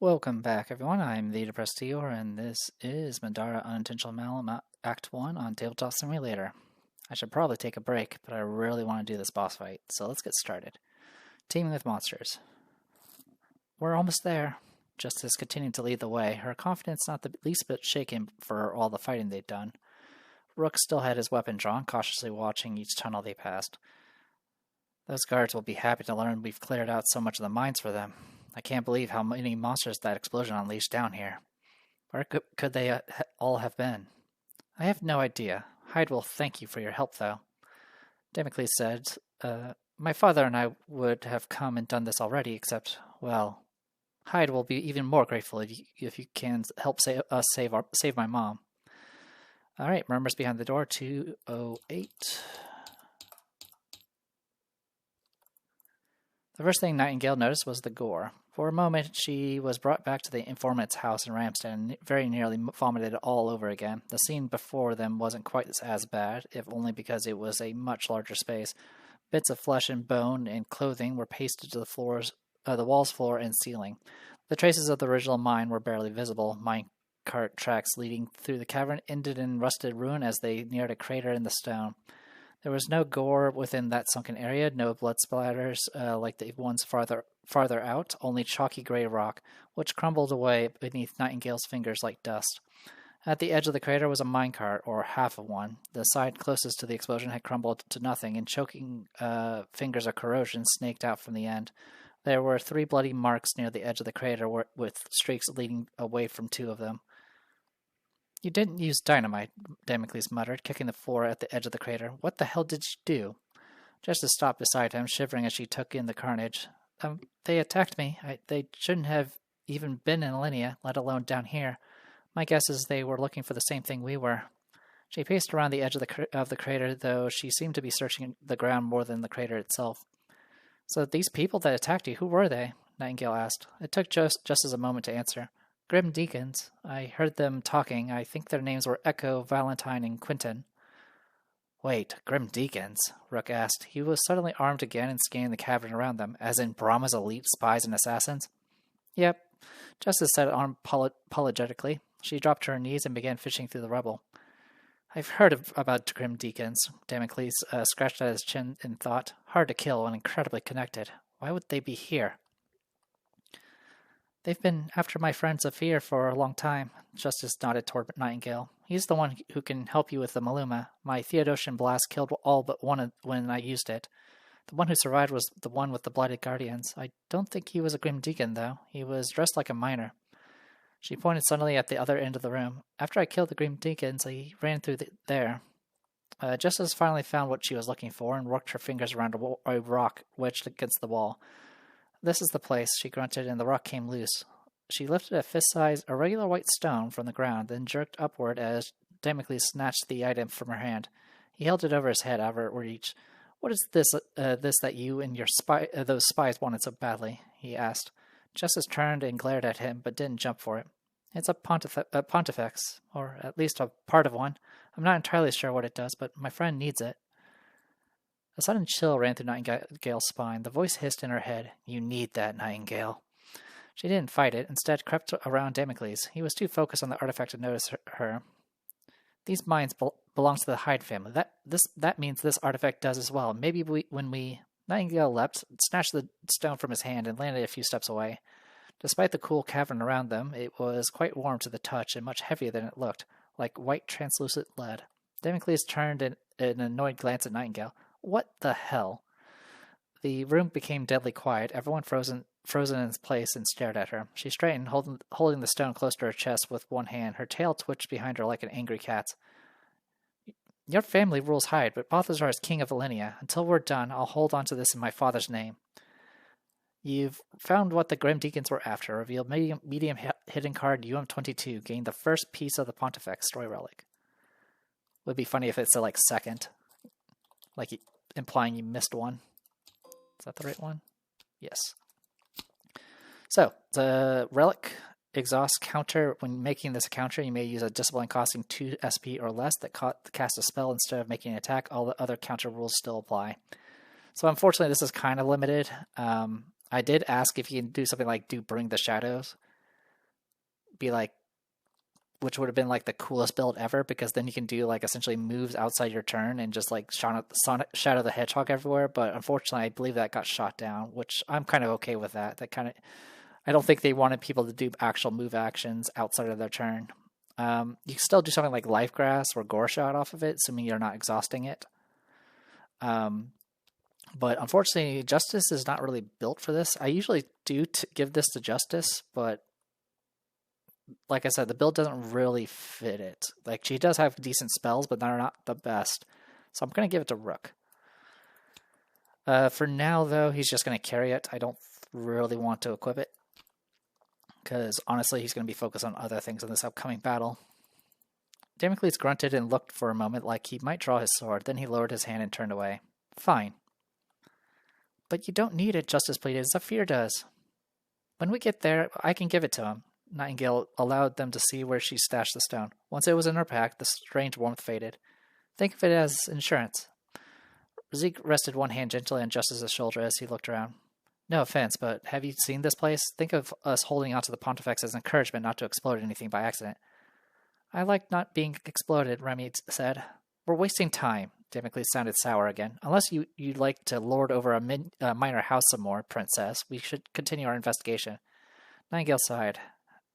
Welcome back, everyone. I'm the Depressed Eeyore, and this is Middara Unintentional Malum Act 1 on Tabletop Simulator. I should probably take a break, but I really want to do this boss fight, so let's get started. Teaming with monsters. We're almost there. Justice continued to lead the way, her confidence not the least bit shaken for all the fighting they'd done. Rook still had his weapon drawn, cautiously watching each tunnel they passed. Those guards will be happy to learn we've cleared out so much of the mines for them. I can't believe how many monsters that explosion unleashed down here. Where could they all have been? I have no idea. Hyde will thank you for your help, though. Damocles said, my father and I would have come and done this already, except, well, Hyde will be even more grateful if you can help save my mom. All right, murmurs behind the door, 208. The first thing Nightingale noticed was the gore. For a moment, she was brought back to the informant's house in Ramsden and very nearly vomited all over again. The scene before them wasn't quite as bad, if only because it was a much larger space. Bits of flesh and bone and clothing were pasted to the walls, floor, and ceiling. The traces of the original mine were barely visible. Minecart tracks leading through the cavern ended in rusted ruin as they neared a crater in the stone. There was no gore within that sunken area, no blood splatters like the ones farther out, only chalky gray rock, which crumbled away beneath Nightingale's fingers like dust. At the edge of the crater was a minecart, or half of one. The side closest to the explosion had crumbled to nothing, and choking fingers of corrosion snaked out from the end. There were 3 bloody marks near the edge of the crater, with streaks leading away from 2 of them. You didn't use dynamite, Damocles muttered, kicking the floor at the edge of the crater. What the hell did you do? Justice stopped beside him, shivering as she took in the carnage. They attacked me. They shouldn't have even been in Alinea, let alone down here. My guess is they were looking for the same thing we were. She paced around the edge of the crater, though she seemed to be searching the ground more than the crater itself. So these people that attacked you, who were they? Nightingale asked. It took Justice a moment to answer. Grim Deacons. I heard them talking. I think their names were Echo, Valentine, and Quinton. Wait, Grim Deacons? Rook asked. He was suddenly armed again and scanning the cavern around them, as in Brahma's elite spies and assassins. Yep, Justice said apologetically. She dropped to her knees and began fishing through the rubble. I've heard about Grim Deacons. Damocles scratched at his chin in thought. Hard to kill and incredibly connected. Why would they be here? They've been after my friend Zephyr for a long time. Justice nodded toward Nightingale. He's the one who can help you with the Maluma. My Theodosian blast killed all but one when I used it. The one who survived was the one with the Blighted Guardians. I don't think he was a Grim Deacon, though. He was dressed like a miner. She pointed suddenly at the other end of the room. After I killed the Grim Deacons, I ran through there. Justice finally found what she was looking for and worked her fingers around a rock wedged against the wall. This is the place, she grunted, and the rock came loose. She lifted a fist-sized, irregular white stone from the ground, then jerked upward as Damocles snatched the item from her hand. He held it over his head, out of reach. What is this that you and your those spies wanted so badly? He asked. Justice turned and glared at him, but didn't jump for it. It's a pontifex, or at least a part of one. I'm not entirely sure what it does, but my friend needs it. A sudden chill ran through Nightingale's spine. The voice hissed in her head. You need that, Nightingale. She didn't fight it, instead crept around Damocles. He was too focused on the artifact to notice her. These mines belong to the Hyde family. That means this artifact does as well. Maybe Nightingale leapt, snatched the stone from his hand, and landed a few steps away. Despite the cool cavern around them, it was quite warm to the touch and much heavier than it looked, like white translucent lead. Damocles turned an annoyed glance at Nightingale. What the hell? The room became deadly quiet, everyone frozen in its place and stared at her. She straightened, holding the stone close to her chest with one hand. Her tail twitched behind her like an angry cat's. Your family rules Hyde, but Balthazar is king of Alinea. Until we're done, I'll hold on to this in my father's name. You've found what the Grim Deacons were after. Revealed medium hidden card UM22. Gained the first piece of the Pontifex story relic. Would be funny if it said, like, second. Like, implying you missed one. Is that the right one? Yes. So, the relic exhaust counter. When making this counter, you may use a discipline costing 2 SP or less that cast a spell instead of making an attack. All the other counter rules still apply. So, unfortunately, this is kind of limited. I did ask if you can do something like Bring the Shadows, be like, which would have been like the coolest build ever, because then you can do like essentially moves outside your turn and just like Shadow the Hedgehog everywhere. But unfortunately, I believe that got shot down, which I'm kind of okay with that. I don't think they wanted people to do actual move actions outside of their turn. You can still do something like Life Grass or Gore Shot off of it, assuming you're not exhausting it. But unfortunately, Justice is not really built for this. I usually do give this to Justice, but like I said, the build doesn't really fit it. Like, she does have decent spells, but they're not the best. So I'm going to give it to Rook. For now, though, he's just going to carry it. I don't really want to equip it, because honestly, he's going to be focused on other things in this upcoming battle. Damocles grunted and looked for a moment like he might draw his sword. Then he lowered his hand and turned away. Fine. But you don't need it, Justice pleaded. Zephyr does. When we get there, I can give it to him. Nightingale allowed them to see where she stashed the stone. Once it was in her pack, the strange warmth faded. Think of it as insurance. Zeke rested one hand gently on Justice's shoulder as he looked around. No offense, but have you seen this place? Think of us holding onto the Pontifex as encouragement not to explode anything by accident. I like not being exploded, Remy said. We're wasting time. Damocles sounded sour again. Unless you'd like to lord over a minor house some more, Princess, we should continue our investigation. Nightingale sighed.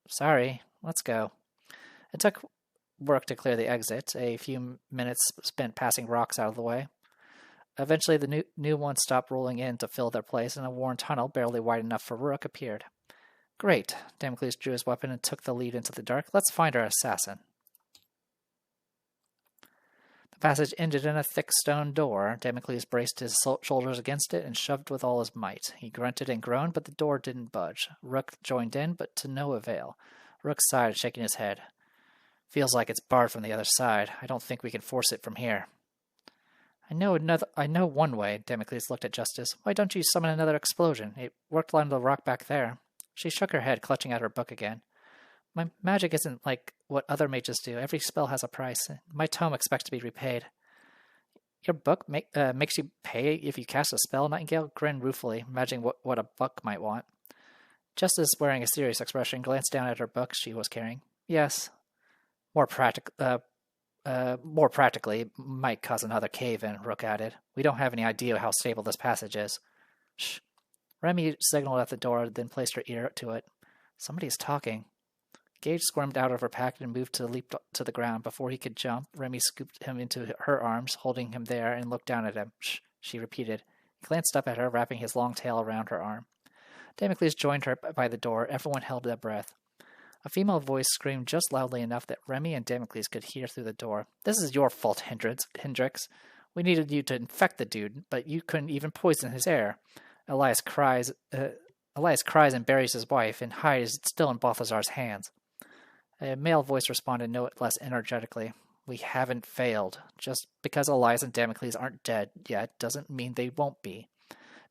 Sorry, let's go. It took work to clear the exit, a few minutes spent passing rocks out of the way. Eventually, the new ones stopped rolling in to fill their place, and a worn tunnel, barely wide enough for Rook, appeared. Great. Damocles drew his weapon and took the lead into the dark. Let's find our assassin. The passage ended in a thick stone door. Damocles braced his shoulders against it and shoved with all his might. He grunted and groaned, but the door didn't budge. Rook joined in, but to no avail. Rook sighed, shaking his head. Feels like it's barred from the other side. I don't think we can force it from here. I know one way. Damocles looked at Justice. Why don't you summon another explosion? It worked on the rock back there. She shook her head, clutching at her book again. My magic isn't like what other mages do. Every spell has a price. My tome expects to be repaid. Your book makes you pay if you cast a spell? Nightingale grinned ruefully, imagining what a book might want. Justice, wearing a serious expression, glanced down at her book she was carrying. Yes. More practically, might cause another cave-in, Rook added. We don't have any idea how stable this passage is. Shh. Remy signaled at the door, then placed her ear to it. Somebody's talking. Gage squirmed out of her pack and moved to leap to the ground. Before he could jump, Remy scooped him into her arms, holding him there, and looked down at him. Shh, she repeated. He glanced up at her, wrapping his long tail around her arm. Damocles joined her by the door. Everyone held their breath. A female voice screamed just loudly enough that Remy and Damocles could hear through the door. This is your fault, Hendrix. We needed you to infect the dude, but you couldn't even poison his air. Elias cries and buries his wife, and Hyde is still in Balthazar's hands. A male voice responded no less energetically. We haven't failed. Just because Elias and Damocles aren't dead yet doesn't mean they won't be.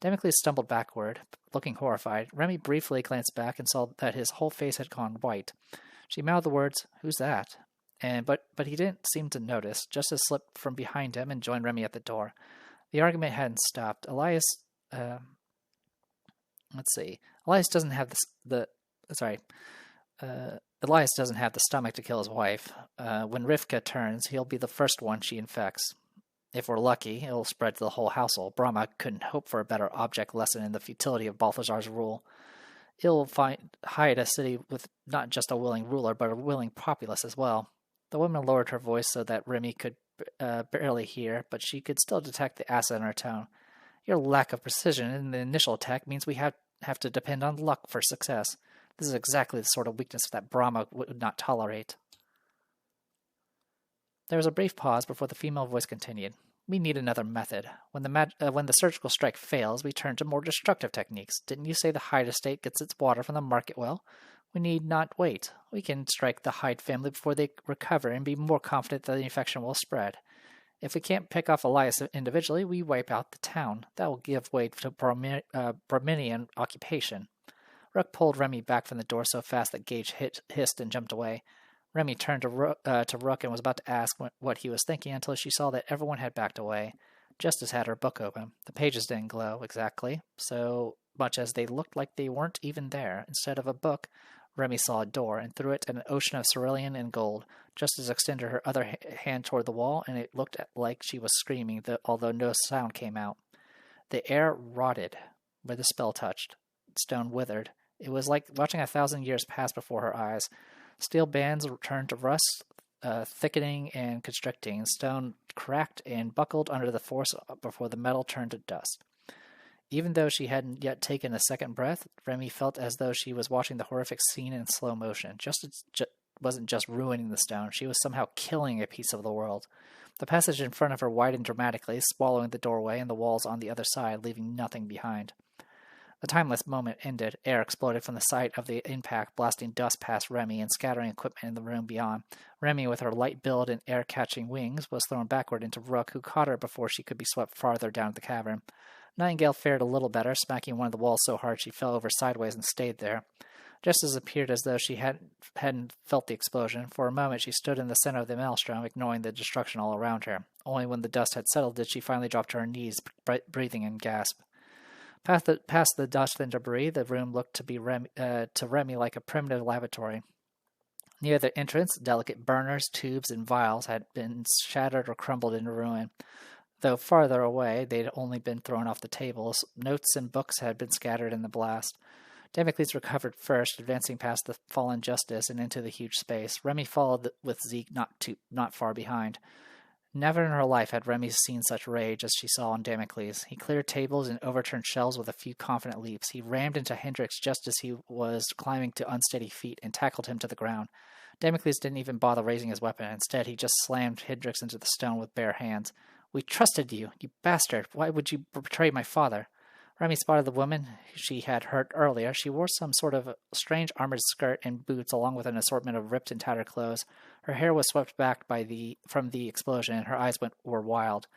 Damocles stumbled backward, looking horrified. Remy briefly glanced back and saw that his whole face had gone white. She mouthed the words, "Who's that?" But he didn't seem to notice. Justice slipped from behind him and joined Remy at the door. The argument hadn't stopped. Elias doesn't have Elias doesn't have the stomach to kill his wife. When Rivka turns, he'll be the first one she infects. If we're lucky, it'll spread to the whole household. Brahma couldn't hope for a better object lesson in the futility of Balthazar's rule. He'll hide a city with not just a willing ruler, but a willing populace as well. The woman lowered her voice so that Remy could barely hear, but she could still detect the acid in her tone. Your lack of precision in the initial attack means we have to depend on luck for success. This is exactly the sort of weakness that Brahma would not tolerate. There was a brief pause before the female voice continued. We need another method. When the surgical strike fails, we turn to more destructive techniques. Didn't you say the Hyde estate gets its water from the market well? We need not wait. We can strike the Hyde family before they recover and be more confident that the infection will spread. If we can't pick off Elias individually, we wipe out the town. That will give way to Brahminian occupation. Rook pulled Remy back from the door so fast that Gage hissed and jumped away. Remy turned to Rook and was about to ask what he was thinking until she saw that everyone had backed away. Justice had her book open. The pages didn't glow exactly, so much as they looked like they weren't even there. Instead of a book, Remy saw a door, and through it an ocean of cerulean and gold. Justice extended her other hand toward the wall, and it looked like she was screaming, although no sound came out. The air rotted where the spell touched. Stone withered. It was like watching 1,000 years pass before her eyes. Steel bands turned to rust, thickening and constricting. Stone cracked and buckled under the force before the metal turned to dust. Even though she hadn't yet taken a second breath, Remy felt as though she was watching the horrific scene in slow motion. Justice wasn't just ruining the stone, she was somehow killing a piece of the world. The passage in front of her widened dramatically, swallowing the doorway and the walls on the other side, leaving nothing behind. The timeless moment ended. Air exploded from the site of the impact, blasting dust past Remy and scattering equipment in the room beyond. Remy, with her light build and air-catching wings, was thrown backward into Rook, who caught her before she could be swept farther down the cavern. Nightingale fared a little better, smacking one of the walls so hard she fell over sideways and stayed there. Justice appeared as though she hadn't felt the explosion. For a moment she stood in the center of the maelstrom, ignoring the destruction all around her. Only when the dust had settled did she finally drop to her knees, breathing and gasp. Past the dust and debris, the room looked to Remy like a primitive lavatory. Near the entrance, delicate burners, tubes, and vials had been shattered or crumbled into ruin. Though farther away, they'd only been thrown off the tables. Notes and books had been scattered in the blast. Damocles recovered first, advancing past the fallen Justice and into the huge space. Remy followed with Zeke not far behind. Never in her life had Remy seen such rage as she saw on Damocles. He cleared tables and overturned shelves with a few confident leaps. He rammed into Hendrix just as he was climbing to unsteady feet and tackled him to the ground. Damocles didn't even bother raising his weapon. Instead, he just slammed Hendrix into the stone with bare hands. "We trusted you, you bastard. Why would you betray my father?" Remy spotted the woman she had hurt earlier. She wore some sort of strange armored skirt and boots, along with an assortment of ripped and tattered clothes. Her hair was swept back from the explosion, and her eyes were wild.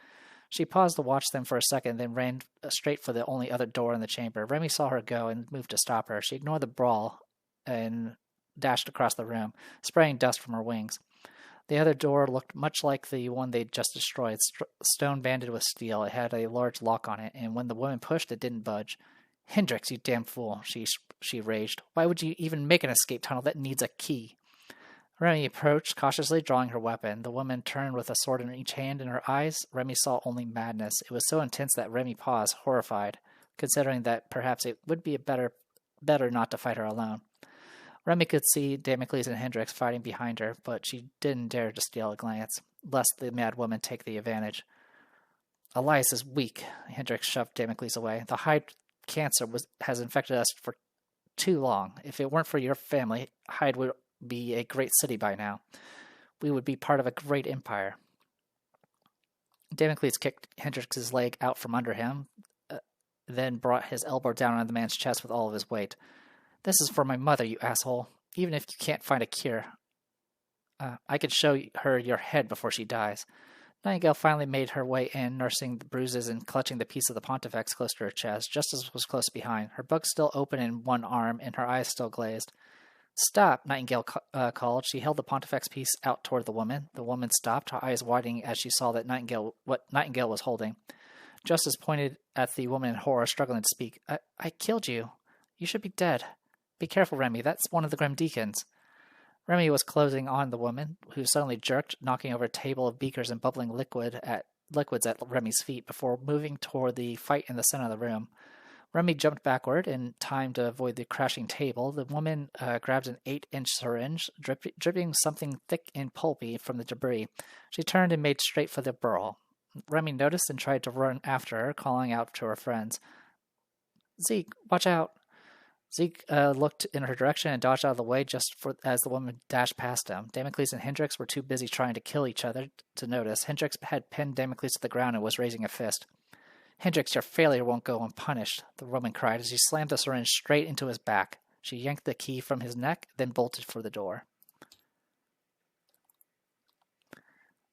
She paused to watch them for a second, then ran straight for the only other door in the chamber. Remy saw her go and moved to stop her. She ignored the brawl and dashed across the room, spraying dust from her wings. The other door looked much like the one they'd just destroyed, stone banded with steel. It had a large lock on it, and when the woman pushed, it didn't budge. "Hendrix, you damn fool," she raged. "Why would you even make an escape tunnel that needs a key?" Remy approached, cautiously drawing her weapon. The woman turned with a sword in each hand. In her eyes, Remy saw only madness. It was so intense that Remy paused, horrified, considering that perhaps it would be better not to fight her alone. Remy could see Damocles and Hendrix fighting behind her, but she didn't dare to steal a glance, lest the mad woman take the advantage. "Elias is weak." Hendrix shoved Damocles away. "The Hyde cancer has infected us for too long. If it weren't for your family, Hyde would be a great city by now. We would be part of a great empire." Damocles kicked Hendrix's leg out from under him, then brought his elbow down on the man's chest with all of his weight. "This is for my mother, you asshole. Even if you can't find a cure, I could show her your head before she dies." Nightingale finally made her way in, nursing the bruises and clutching the piece of the Pontifex close to her chest. Justice was close behind, her book still open in one arm and her eyes still glazed. "Stop," Nightingale called. She held the Pontifex piece out toward the woman. The woman stopped, her eyes widening as she saw what Nightingale was holding. Justice pointed at the woman in horror, struggling to speak. I killed you. You should be dead. Be careful, Remy. That's one of the Grim Deacons." Remy was closing on the woman, who suddenly jerked, knocking over a table of beakers and bubbling liquids at Remy's feet before moving toward the fight in the center of the room. Remy jumped backward in time to avoid the crashing table. The woman grabbed an 8-inch syringe, dripping something thick and pulpy from the debris. She turned and made straight for the burl. Remy noticed and tried to run after her, calling out to her friends. "Zeke, watch out." Zeke looked in her direction and dodged out of the way as the woman dashed past him. Damocles and Hendrix were too busy trying to kill each other to notice. Hendrix had pinned Damocles to the ground and was raising a fist. "Hendrix, your failure won't go unpunished," the woman cried as she slammed the syringe straight into his back. She yanked the key from his neck, then bolted for the door.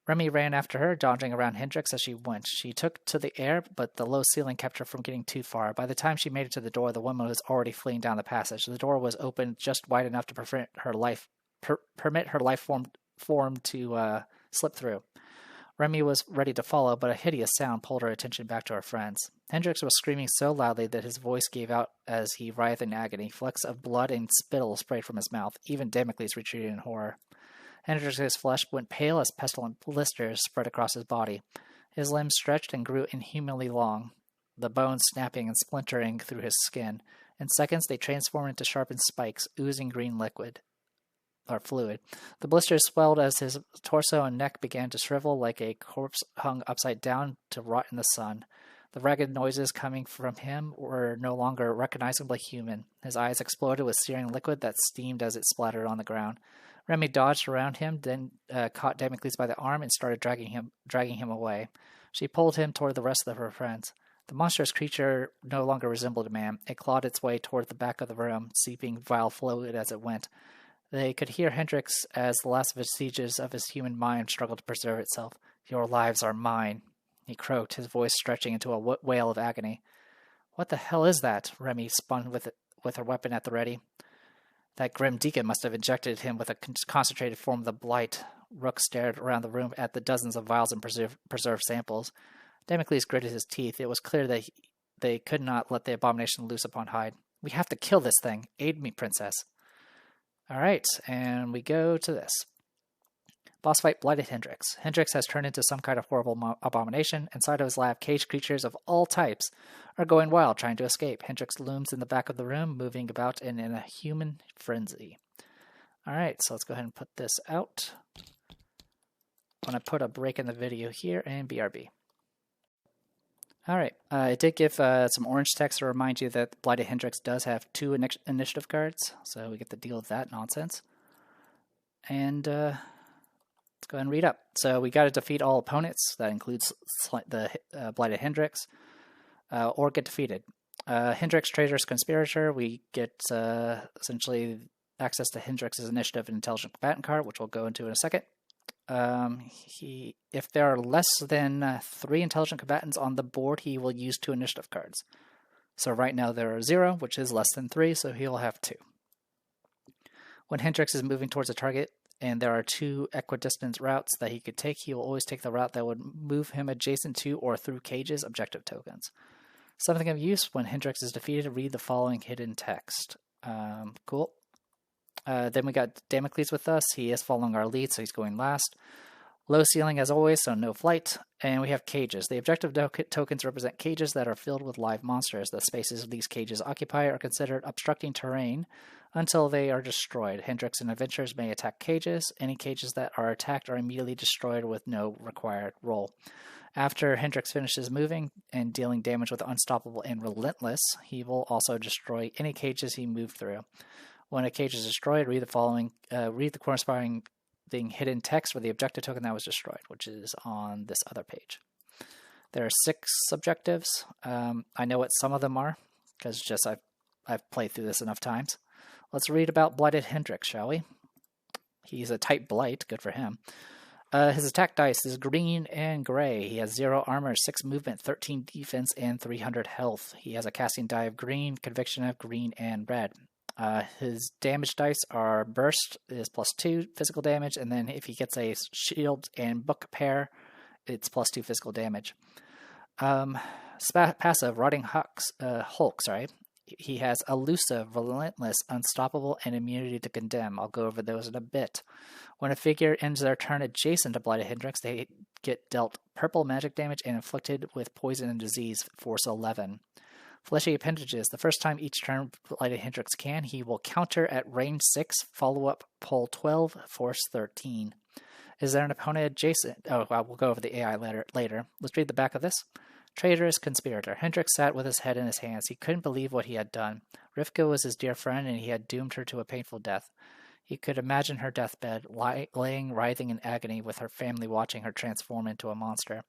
Remy ran after her, dodging around Hendrix as she went. She took to the air, but the low ceiling kept her from getting too far. By the time she made it to the door, the woman was already fleeing down the passage. The door was open just wide enough to permit her life form to slip through. Remy was ready to follow, but a hideous sound pulled her attention back to her friends. Hendrix was screaming so loudly that his voice gave out as he writhed in agony. Flecks of blood and spittle sprayed from his mouth. Even Damocles retreated in horror. Hendrix's flesh went pale as pestilent blisters spread across his body. His limbs stretched and grew inhumanly long, the bones snapping and splintering through his skin. In seconds, they transformed into sharpened spikes, oozing green fluid. The blisters swelled as his torso and neck began to shrivel like a corpse hung upside down to rot in the sun. The ragged noises coming from him were no longer recognizably human. His eyes exploded with searing liquid that steamed as it splattered on the ground. Remy dodged around him, then caught Damocles by the arm and started dragging him away. She pulled him toward the rest of her friends. The monstrous creature no longer resembled a man. It clawed its way toward the back of the room, seeping vile fluid as it went. They could hear Hendrix as the last vestiges of his human mind struggled to preserve itself. "Your lives are mine," he croaked, his voice stretching into a wail of agony. "What the hell is that?" Remy spun with her weapon at the ready. "That grim deacon must have injected him with a concentrated form of the blight." Rook stared around the room at the dozens of vials and preserved samples. Damocles gritted his teeth. It was clear that they could not let the abomination loose upon Hyde. "We have to kill this thing. Aid me, princess." All right, and we go to this. Boss fight Blighted Hendrix. Hendrix has turned into some kind of horrible abomination. Inside of his lab, caged creatures of all types are going wild, trying to escape. Hendrix looms in the back of the room, moving about in a human frenzy. All right, so let's go ahead and put this out. I'm going to put a break in the video here and BRB. All right, it did give some orange text to remind you that Blighted Hendrix does have 2 initiative cards, so we get to deal with that nonsense. And let's go ahead and read up. So we got to defeat all opponents. That includes the Blighted Hendrix, or get defeated. Hendrix, Traitorous Conspirator, we get essentially access to Hendrix's initiative and intelligent combatant card, which we'll go into in a second. If there are less than 3 intelligent combatants on the board, he will use 2 initiative cards. So right now there are 0, which is less than 3, so he'll have 2. When Hendrix is moving towards a target, and there are 2 equidistant routes that he could take, he will always take the route that would move him adjacent to or through Cage's objective tokens. Something of use: when Hendrix is defeated, read the following hidden text. Cool. Then we got Damocles with us. He is following our lead, so he's going last. Low ceiling as always, so no flight. And we have cages. The objective tokens represent cages that are filled with live monsters. The spaces these cages occupy are considered obstructing terrain until they are destroyed. Hendrix and adventurers may attack cages. Any cages that are attacked are immediately destroyed with no required roll. After Hendrix finishes moving and dealing damage with Unstoppable and Relentless, he will also destroy any cages he moved through. When a cage is destroyed, read the corresponding hidden text for the objective token that was destroyed, which is on this other page. There are 6 objectives. I know what some of them are, because I've played through this enough times. Let's read about Blighted Hendrix, shall we? He's a type Blight, good for him. His attack dice is green and gray. He has 0 armor, 6 movement, 13 defense, and 300 health. He has a casting die of green, conviction of green, and red. His damage dice are burst is +2 physical damage, and then if he gets a shield and book pair, it's +2 physical damage. Passive, Rotting Hulk, he has Elusive, Relentless, Unstoppable, and Immunity to Condemn. I'll go over those in a bit. When a figure ends their turn adjacent to Blighted Hendrix, they get dealt purple magic damage and inflicted with poison and disease, force 11. Fleshy Appendages. The first time each turn Blighted Hendrix can, he will counter at range 6, follow-up, pull 12, force 13. Is there an opponent adjacent? Oh, well, we'll go over the AI later. Let's read the back of this. Traitorous Conspirator. Hendrix sat with his head in his hands. He couldn't believe what he had done. Rivka was his dear friend, and he had doomed her to a painful death. He could imagine her deathbed, laying writhing in agony, with her family watching her transform into a monster.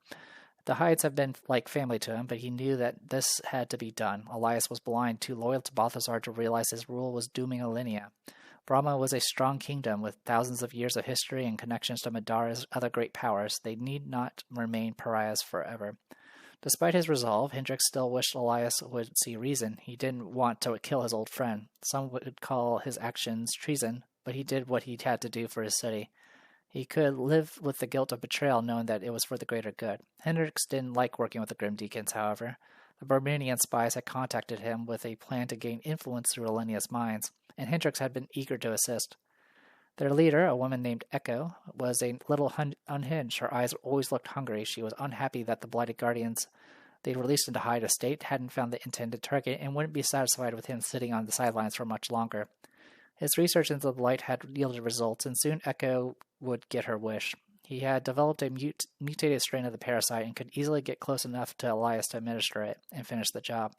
The Hydes have been like family to him, but he knew that this had to be done. Elias was blind, too loyal to Balthazar to realize his rule was dooming Alinea. Brahma was a strong kingdom with thousands of years of history and connections to Middara's other great powers. They need not remain pariahs forever. Despite his resolve, Hendrix still wished Elias would see reason. He didn't want to kill his old friend. Some would call his actions treason, but he did what he had to do for his city. He could live with the guilt of betrayal knowing that it was for the greater good. Hendrix didn't like working with the Grim Deacons, however. The Barbadian spies had contacted him with a plan to gain influence through Alenia's minds, and Hendrix had been eager to assist. Their leader, a woman named Echo, was a little unhinged. Her eyes always looked hungry. She was unhappy that the Blighted Guardians they'd released into Hyde Estate hadn't found the intended target and wouldn't be satisfied with him sitting on the sidelines for much longer. His research into the Blight had yielded results, and soon Echo would get her wish. He had developed a mutated strain of the parasite and could easily get close enough to Elias to administer it and finish the job.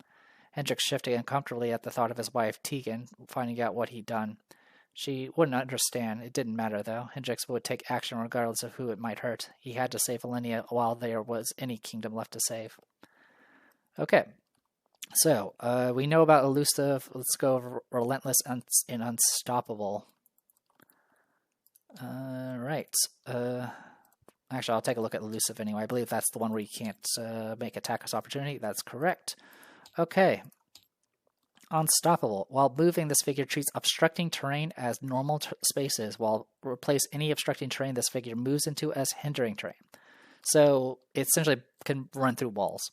Hendrix shifted uncomfortably at the thought of his wife, Tegan, finding out what he'd done. She wouldn't understand. It didn't matter, though. Hendrix would take action regardless of who it might hurt. He had to save Alenia while there was any kingdom left to save. Okay. So, we know about Elusive. Let's go over Relentless and Unstoppable. Right. Actually, I'll take a look at Elusive anyway. I believe that's the one where you can't make attackers opportunity. That's correct. Okay. Unstoppable. While moving, this figure treats obstructing terrain as normal spaces, while replace any obstructing terrain this figure moves into as hindering terrain. So it essentially can run through walls.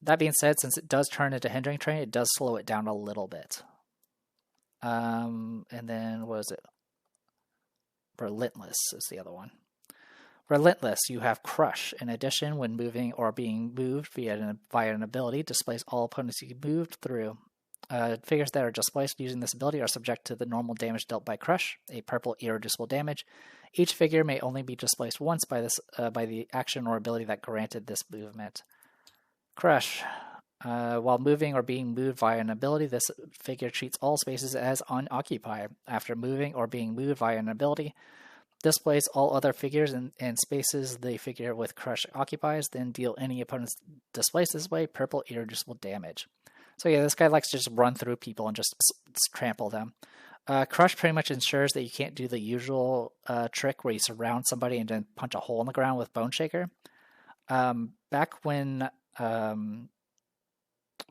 That being said, since it does turn into hindering terrain, it does slow it down a little bit. And then, what is it? Relentless is the other one. Relentless, you have Crush. In addition, when moving or being moved via an ability, displace all opponents you moved through. Figures that are displaced using this ability are subject to the normal damage dealt by Crush, a purple irreducible damage. Each figure may only be displaced once by the action or ability that granted this movement. Crush. While moving or being moved via an ability, this figure treats all spaces as unoccupied. After moving or being moved via an ability, displays all other figures and spaces the figure with Crush occupies, then deal any opponents displaced this way purple irreducible damage. So yeah, this guy likes to just run through people and just trample them. Crush pretty much ensures that you can't do the usual trick where you surround somebody and then punch a hole in the ground with Bone Shaker. Back when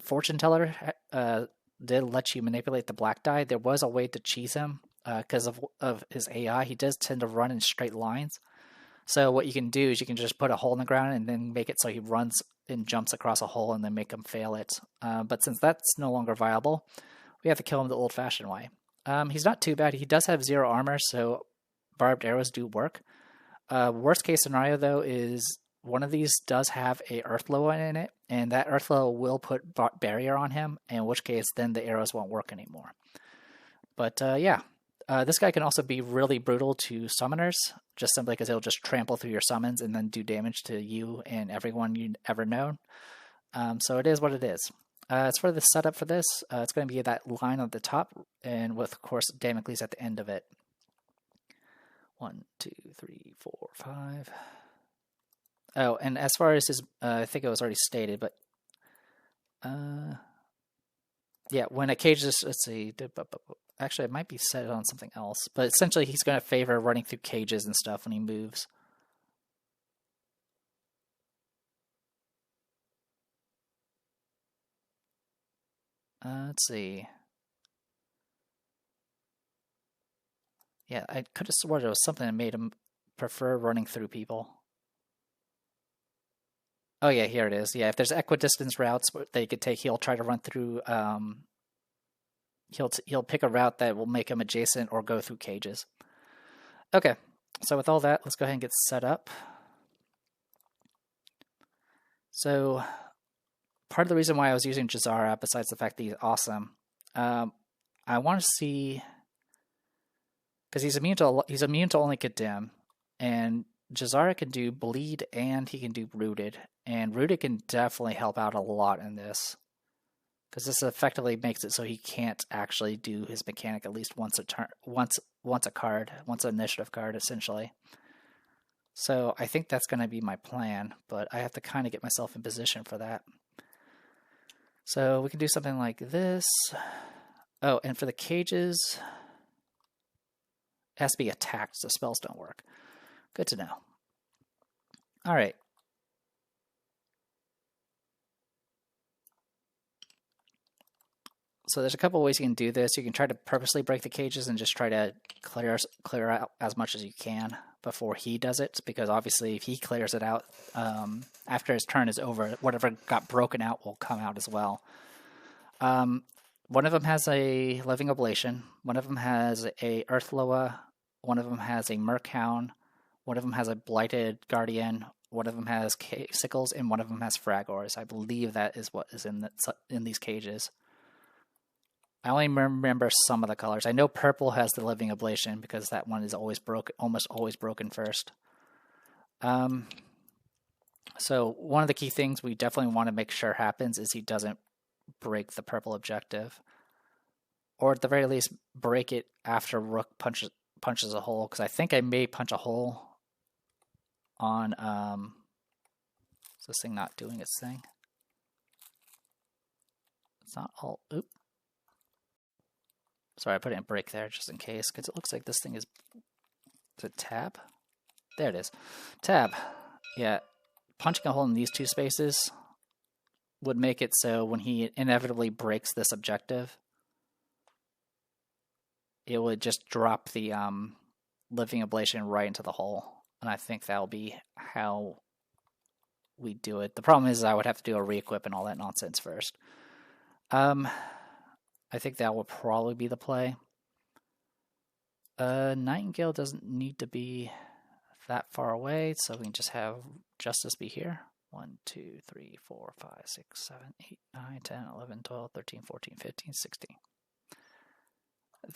Fortune Teller did let you manipulate the black die, there was a way to cheese him because of his AI. He does tend to run in straight lines. So what you can do is you can just put a hole in the ground and then make it so he runs and jumps across a hole and then make him fail it. But since that's no longer viable, we have to kill him the old-fashioned way. He's not too bad. He does have 0 armor, so barbed arrows do work. Worst case scenario, though, is one of these does have a Earthflow in it, and that Earthflow will put barrier on him, in which case then the arrows won't work anymore. But yeah, this guy can also be really brutal to summoners, just simply because it'll just trample through your summons and then do damage to you and everyone you've ever known. So it is what it is. As for the setup for this, it's going to be that line at the top, and with, of course, Damocles at the end of it. 1, 2, 3, 4, 5. Oh, and as far as his, I think it was already stated, but yeah, when a cage is, let's see, actually it might be set on something else, but essentially he's going to favor running through cages and stuff when he moves. Let's see. Yeah, I could have sworn there was something that made him prefer running through people. Oh yeah, here it is. Yeah, if there's equidistance routes that he could take, he'll try to run through. He'll pick a route that will make him adjacent or go through cages. Okay, so with all that, let's go ahead and get set up. So part of the reason why I was using Jazara, besides the fact that he's awesome, I want to see, because he's immune to only Condemn, and Jazara can do Bleed and he can do Rooted, and Rooted can definitely help out a lot in this, because this effectively makes it so he can't actually do his mechanic at least once a turn, once an initiative card, essentially. So I think that's going to be my plan, but I have to kind of get myself in position for that. So we can do something like this. Oh, and for the cages, it has to be attacked, so spells don't work. Good to know. All right. So there's a couple ways you can do this. You can try to purposely break the cages and just try to clear out as much as you can before he does it, because obviously if he clears it out after his turn is over, whatever got broken out will come out as well. One of them has a Living Oblation, one of them has a Earth Loa, one of them has a Murkhound, one of them has a Blighted Guardian, one of them has Sickles, and one of them has Fragors. I believe that is what is in these cages. I only remember some of the colors. I know purple has the Living Oblation because that one is always broken, almost always broken first. So one of the key things we definitely want to make sure happens is he doesn't break the purple objective, or at the very least break it after Rook punches a hole. Because I think I may punch a hole on. Is this thing not doing its thing? It's not all. Oop. Sorry, I put it in break there just in case, because it looks like this thing is it tab? There it is. Tab. Yeah, punching a hole in these two spaces would make it so when he inevitably breaks this objective, it would just drop the Living Oblation right into the hole. And I think that'll be how we do it. The problem is I would have to do a re-equip and all that nonsense first. I think that will probably be the play. Nightingale doesn't need to be that far away, so we can just have Justice be here. 1, 2, 3, 4, 5, 6, 7, 8, 9, 10, 11, 12, 13, 14, 15, 16.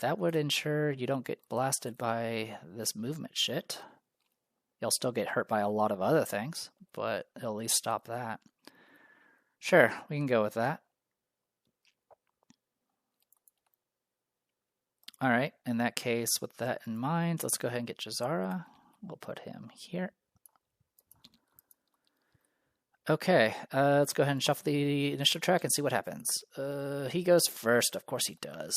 That would ensure you don't get blasted by this movement shit. You'll still get hurt by a lot of other things, but it'll at least stop that. Sure, we can go with that. Alright, in that case, with that in mind, let's go ahead and get Jazara. We'll put him here. Okay, let's go ahead and shuffle the initiative track and see what happens. He goes first, of course he does.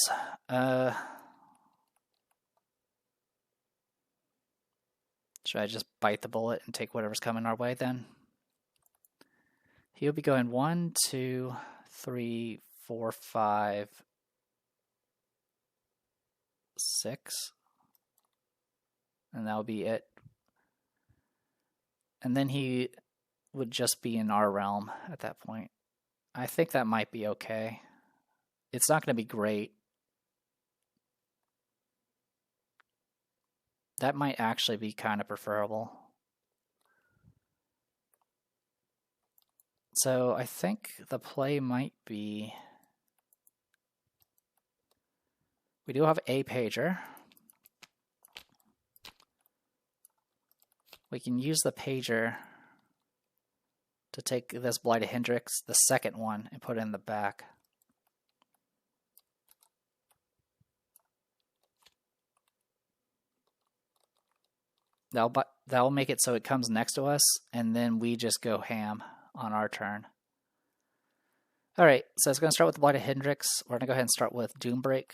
Should I just bite the bullet and take whatever's coming our way then? He'll be going 1, 2, 3, 4, 5, 6, and that'll be it. And then he would just be in our realm at that point. I think that might be okay. It's not going to be great. That might actually be kind of preferable. So I think the play might be... We do have a pager. We can use the pager to take this Blighted Hendrix, the second one, and put it in the back. That'll make it so it comes next to us, and then we just go ham on our turn. Alright, so it's going to start with the Blighted Hendrix. We're going to go ahead and start with Doombreak.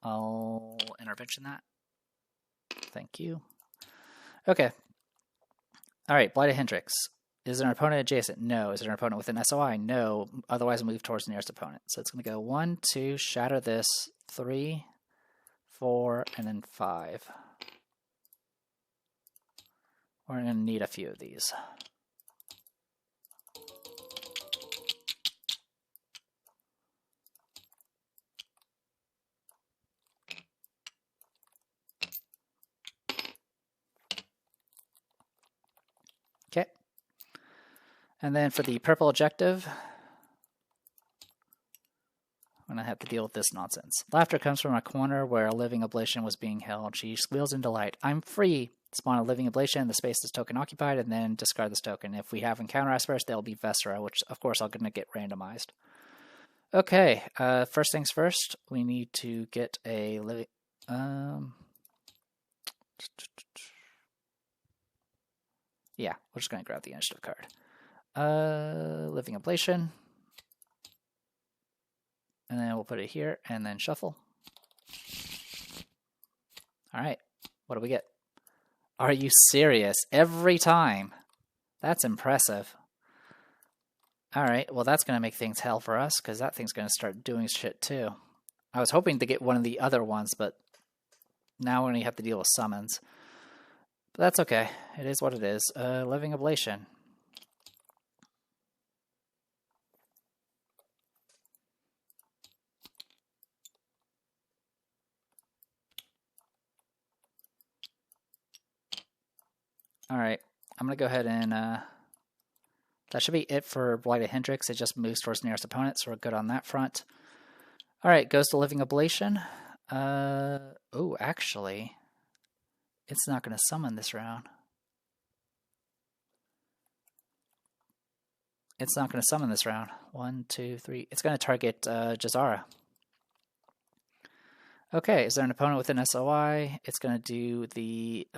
I'll intervention that. Thank you. Okay. Alright, Blighted Hendrix. Is an opponent adjacent? No. Is it an opponent with an SOI? No. Otherwise, move towards the nearest opponent. So it's going to go 1, 2, shatter this, 3, 4, and then 5. We're going to need a few of these. Okay. And then for the purple objective, I'm going to have to deal with this nonsense. Laughter comes from a corner where a Living Oblation was being held. She squeals in delight. I'm free. Spawn a Living Oblation. The space is token occupied, and then discard this token. If we have encounter aspirants, they'll be Vesera, which of course are going to get randomized. Okay, first things first, we need to get a living... Yeah, we're just going to grab the initiative card. Living Oblation. And then we'll put it here, and then shuffle. Alright, what do we get? Are you serious? Every time? That's impressive. Alright, well that's going to make things hell for us, because that thing's going to start doing shit too. I was hoping to get one of the other ones, but now we're going to have to deal with summons. But that's okay. It is what it is. Living Ablation. Alright, I'm going to go ahead and... that should be it for Blighted Hendrix. It just moves towards nearest opponent, so we're good on that front. Alright, goes to Living Ablation. Oh, actually, it's not going to summon this round. It's not going to summon this round. 1, 2, 3. It's going to target Jazara. Okay, is there an opponent with an SOI? It's going to do the...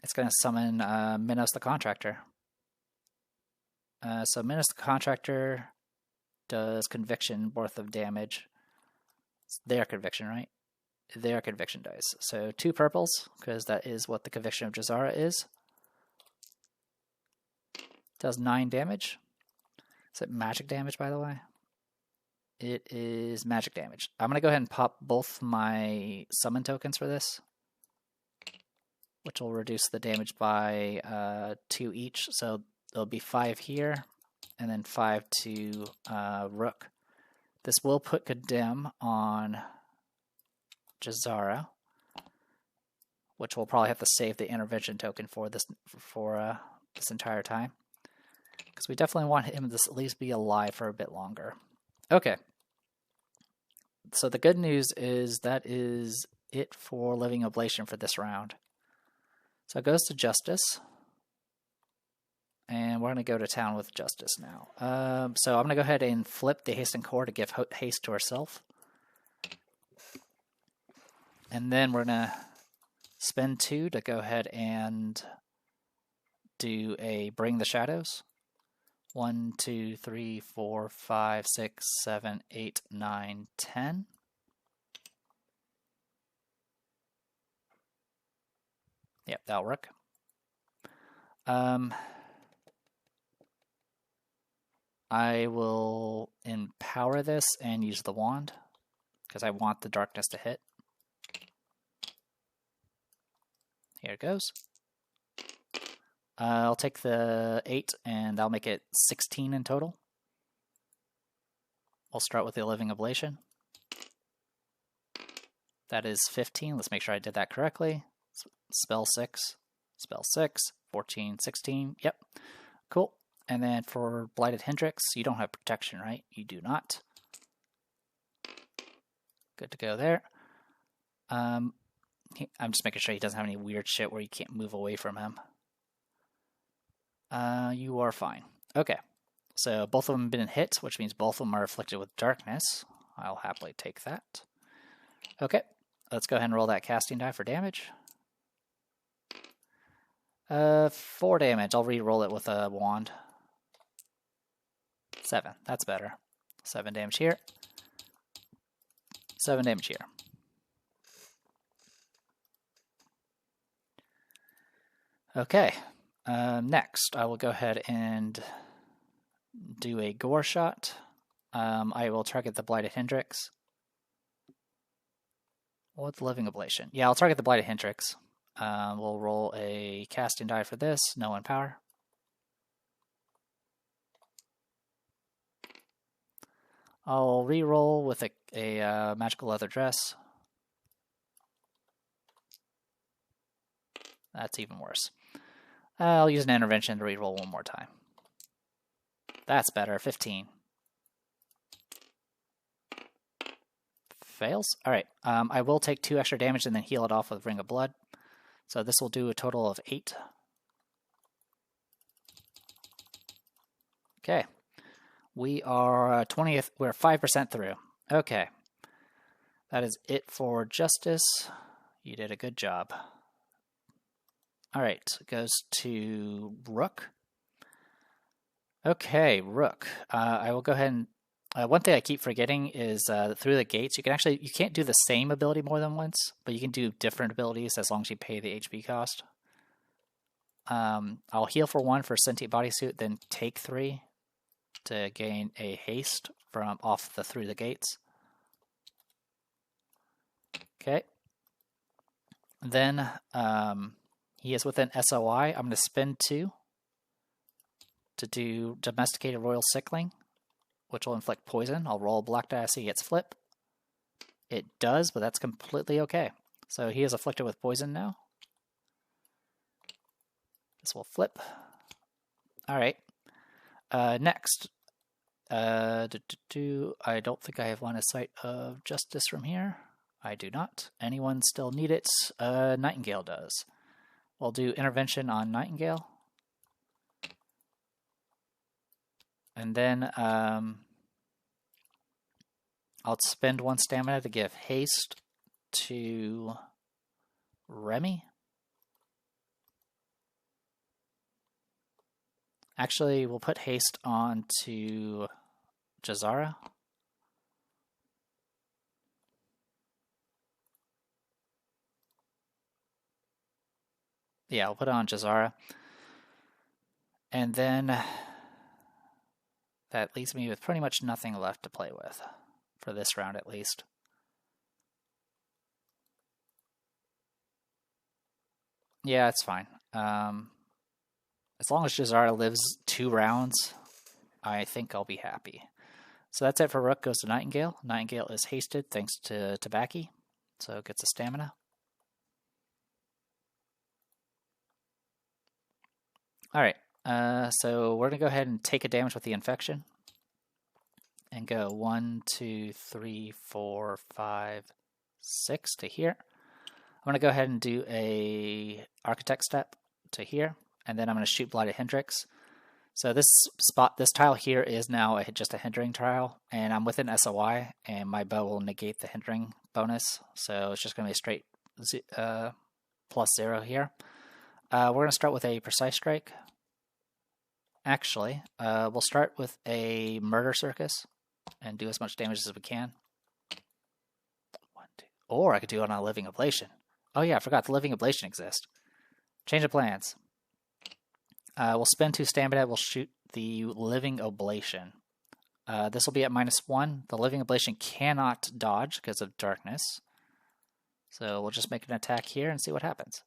it's going to summon Minos the Contractor. So Minos the Contractor does Conviction worth of damage. It's their Conviction, right? Their Conviction dice. So 2 purples, because that is what the Conviction of Jazara is. Does 9 damage. Is it magic damage, by the way? It is magic damage. I'm going to go ahead and pop both my summon tokens for this, which will reduce the damage by 2 each. So there'll be 5 here, and then 5 to Rook. This will put Condemn on Jazara, which we'll probably have to save the intervention token for this entire time, because we definitely want him to at least be alive for a bit longer. Okay. So the good news is that is it for Living Ablation for this round. So it goes to Justice. And we're going to go to town with Justice now. So I'm going to go ahead and flip the Hasten Core to give haste to herself. And then we're going to spend 2 to go ahead and do a Bring the Shadows. 1, 2, 3, 4, 5, 6, 7, 8, 9, 10. Yep, that'll work. I will empower this and use the wand, because I want the darkness to hit. Here it goes. I'll take the 8, and I'll make it 16 in total. We'll start with the Living Ablation. That is 15. Let's make sure I did that correctly. Spell 6, 14, 16. Yep, cool. And then for Blighted Hendrix, you don't have protection, right? You do not. Good to go there. I'm just making sure he doesn't have any weird shit where you can't move away from him. You are fine. Okay, so both of them have been hit, which means both of them are afflicted with darkness. I'll happily take that. Okay, let's go ahead and roll that casting die for damage. 4 damage. I'll re-roll it with a wand. 7. That's better. 7 damage here. 7 damage here. Okay. Next, I will go ahead and do a gore shot. I will target the Blighted Hendrix. What's Living Ablation? Yeah, I'll target the Blighted Hendrix. We'll roll a casting die for this. No empower. I'll re-roll with a magical leather dress. That's even worse. I'll use an intervention to re-roll one more time. That's better. 15. Fails. All right. I will take 2 extra damage and then heal it off with Ring of Blood. So this will do a total of 8. Okay. We are 20th. We're 5% through. Okay. That is it for Justice. You did a good job. All right. It goes to Rook. Okay, Rook. I will go ahead and one thing I keep forgetting is through the gates, you can't do the same ability more than once, but you can do different abilities as long as you pay the HP cost. I'll heal for 1 for Sentient Bodysuit, then take 3 to gain a haste from off the through the gates. Okay. Then he is within SOI. I'm going to spend 2 to do Domesticated Royal Sickling, which will inflict poison. I'll roll black die, see he gets flip. It does, but that's completely okay. So he is afflicted with poison now. This will flip. Alright. Next. I don't think I have line of sight of justice from here. I do not. Anyone still need it? Nightingale does. We'll do intervention on Nightingale. And then I'll spend 1 stamina to give haste to Remy. Actually, we'll put haste on to Jazara. Yeah, I'll put it on Jazara. And then that leaves me with pretty much nothing left to play with, for this round at least. Yeah, it's fine. As long as Jazara lives 2 rounds, I think I'll be happy. So that's it for Rook goes to Nightingale. Nightingale is hasted thanks to Tabaki, so it gets a stamina. Alright, so we're going to go ahead and take a damage with the infection. And go 1, 2, 3, 4, 5, 6 to here. I'm going to go ahead and do a Architect step to here. And then I'm going to shoot Blighted Hendrix. So this tile here is now just a hindering tile, and I'm within SOI, and my bow will negate the hindering bonus. So it's just going to be a straight +0 here. We're going to start with a Precise Strike. Actually, we'll start with a Murder Circus and do as much damage as we can. 1, 2. Or I could do it on a Living Ablation. Oh yeah, I forgot the Living Ablation exists. Change of plans. We'll spend 2 stamina. We'll shoot the Living Ablation. This will be at -1. The Living Ablation cannot dodge because of darkness. So we'll just make an attack here and see what happens.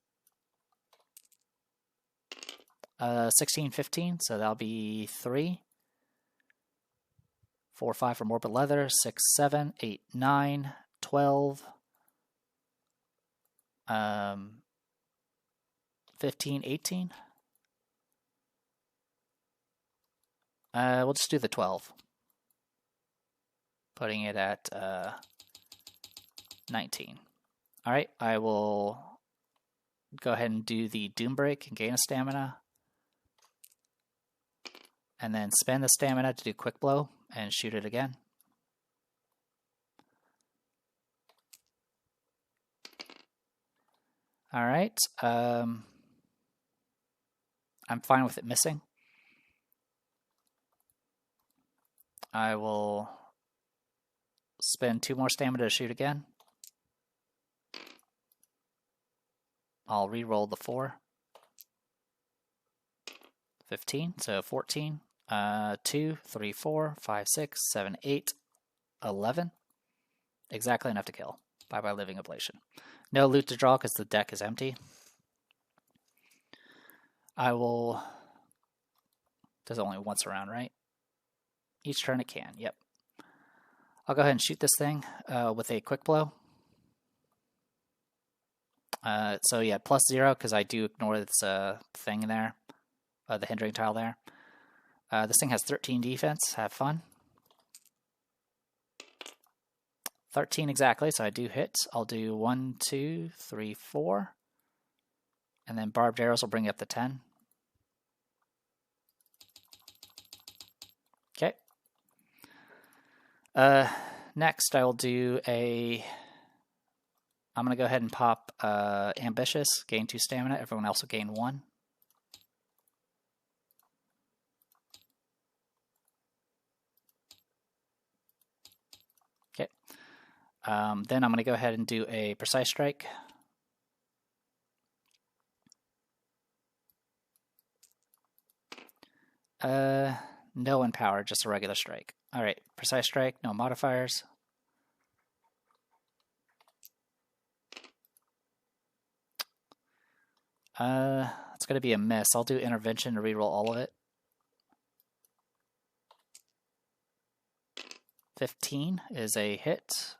16, 15, so that'll be 3. 4, 5 for Morbid Leather. 6, 7, 8, 9, 12. 15, 18. We'll just do the 12. Putting it at 19. Alright, I will go ahead and do the Doom Break and gain a stamina. And then spend the stamina to do Quick Blow and shoot it again. Alright, I'm fine with it missing. I will spend 2 more stamina to shoot again. I'll re-roll the 4. 15, so 14. 2, 3, 4, 5, 6, 7, 8, 11. Exactly enough to kill. Bye-bye Living Ablation. No loot to draw because the deck is empty. I will... Does it only once around, right? Each turn it can, yep. I'll go ahead and shoot this thing with a Quick Blow. So yeah, +0 because I do ignore this thing there, the hindering tile there. This thing has 13 defense. Have fun. 13 exactly, so I do hit. I'll do 1, 2, 3, 4. And then Barbed Arrows will bring you up to 10. Okay. Next, I will do a... I'm going to go ahead and pop Ambitious, gain 2 stamina. Everyone else will gain 1. Okay. Then I'm going to go ahead and do a Precise Strike. No empowered, just a regular strike. Alright, precise strike, no modifiers. It's going to be a miss. I'll do intervention to reroll all of it. 15 is a hit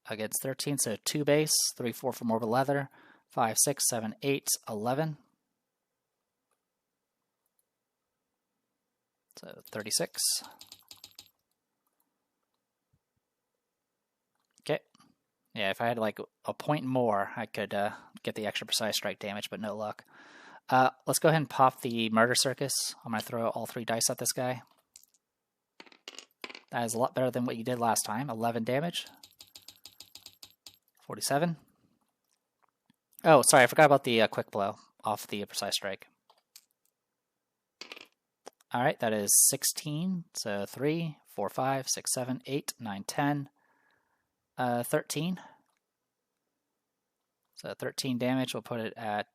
against 13, so 2 base, 3, 4 for morbid leather, 5, 6, 7, 8, 11. So 36. Okay. Yeah, if I had like a point more, I could get the extra precise strike damage, but no luck. Let's go ahead and pop the Murder Circus. I'm going to throw all 3 dice at this guy. That is a lot better than what you did last time. 11 damage. 47. Oh, sorry, I forgot about the quick blow off the precise strike. Alright, that is 16. So 3, 4, 5, 6, 7, 8, 9, 10. 13. So 13 damage, we'll put it at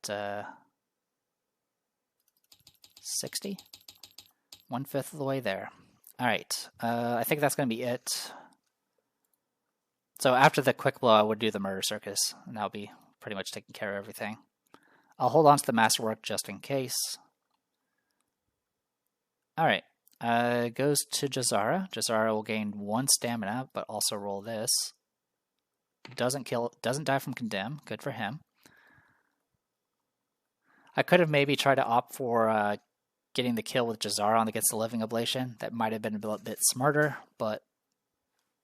60. 1/5 of the way there. Alright, I think that's going to be it. So after the quick blow, I would do the Murder Circus, and that'll be pretty much taking care of everything. I'll hold on to the Masterwork just in case. Alright, goes to Jazara. Jazara will gain 1 stamina, but also roll this. Doesn't die from Condemn. Good for him. I could have maybe tried to opt for getting the kill with Jazara on against the Living Oblation. That might have been a bit smarter, but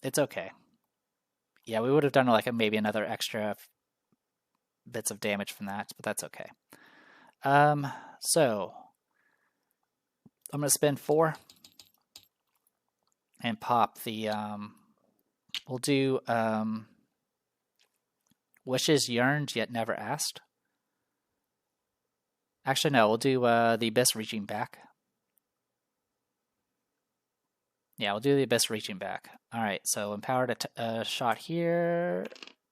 it's okay. Yeah, we would have done like maybe another extra bits of damage from that, but that's okay. So I'm going to spend 4 and pop the, we'll do Wishes Yearned Yet Never Asked. Actually, no, we'll do the Abyss Reaching Back. Yeah, we'll do the Abyss Reaching Back. Alright, so empowered a shot here.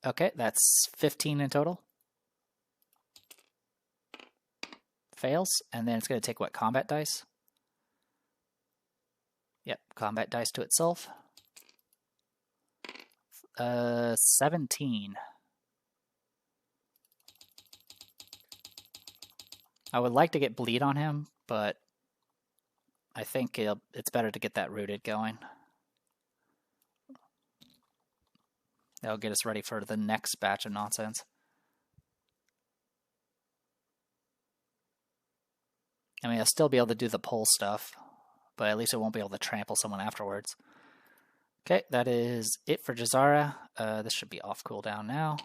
Okay, that's 15 in total. Fails, and then it's going to take what, combat dice? Yep, combat dice to itself. 17. I would like to get bleed on him, but I think it's better to get that rooted going. That'll get us ready for the next batch of nonsense. I mean, I'll still be able to do the pull stuff, but at least I won't be able to trample someone afterwards. Okay, that is it for Jazara. This should be off cooldown now.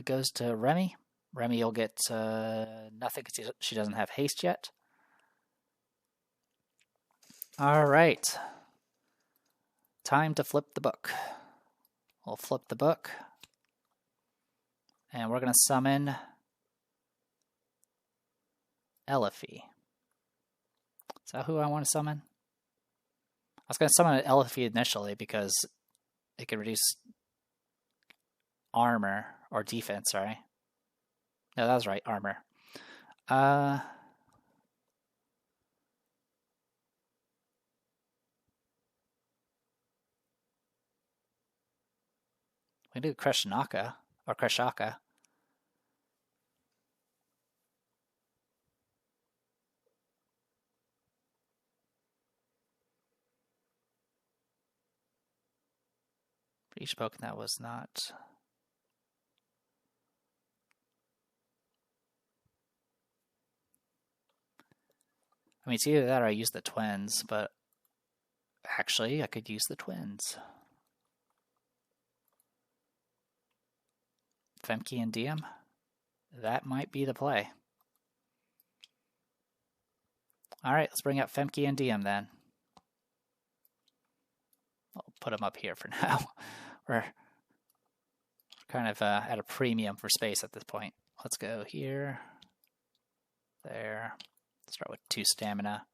Goes to Remy. Remy will get nothing because she doesn't have haste yet. Alright. Time to flip the book. We'll flip the book. And we're going to summon Elifie. Is that who I want to summon? I was going to summon Elifie initially because it could reduce armor or defense, sorry. No, that was right, armor. We can do Krishnaka or Krishaka. For each Pokemon that was not. I mean, it's either that or I use the twins, but actually, I could use the twins. Femke and Diem? That might be the play. Alright, let's bring out Femke and Diem then. I'll put them up here for now. We're kind of at a premium for space at this point. Let's go here. There. Start with 2 stamina.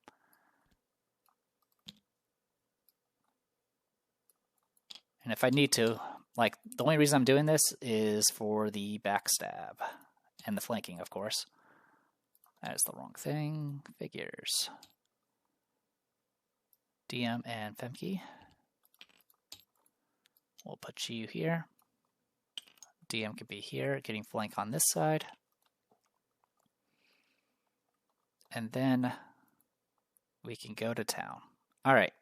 And if I need to, like, the only reason I'm doing this is for the backstab. And the flanking, of course. That is the wrong thing. Figures. DM and Femke. We'll put you here. DM could be here, getting flank on this side. And then we can go to town. All right.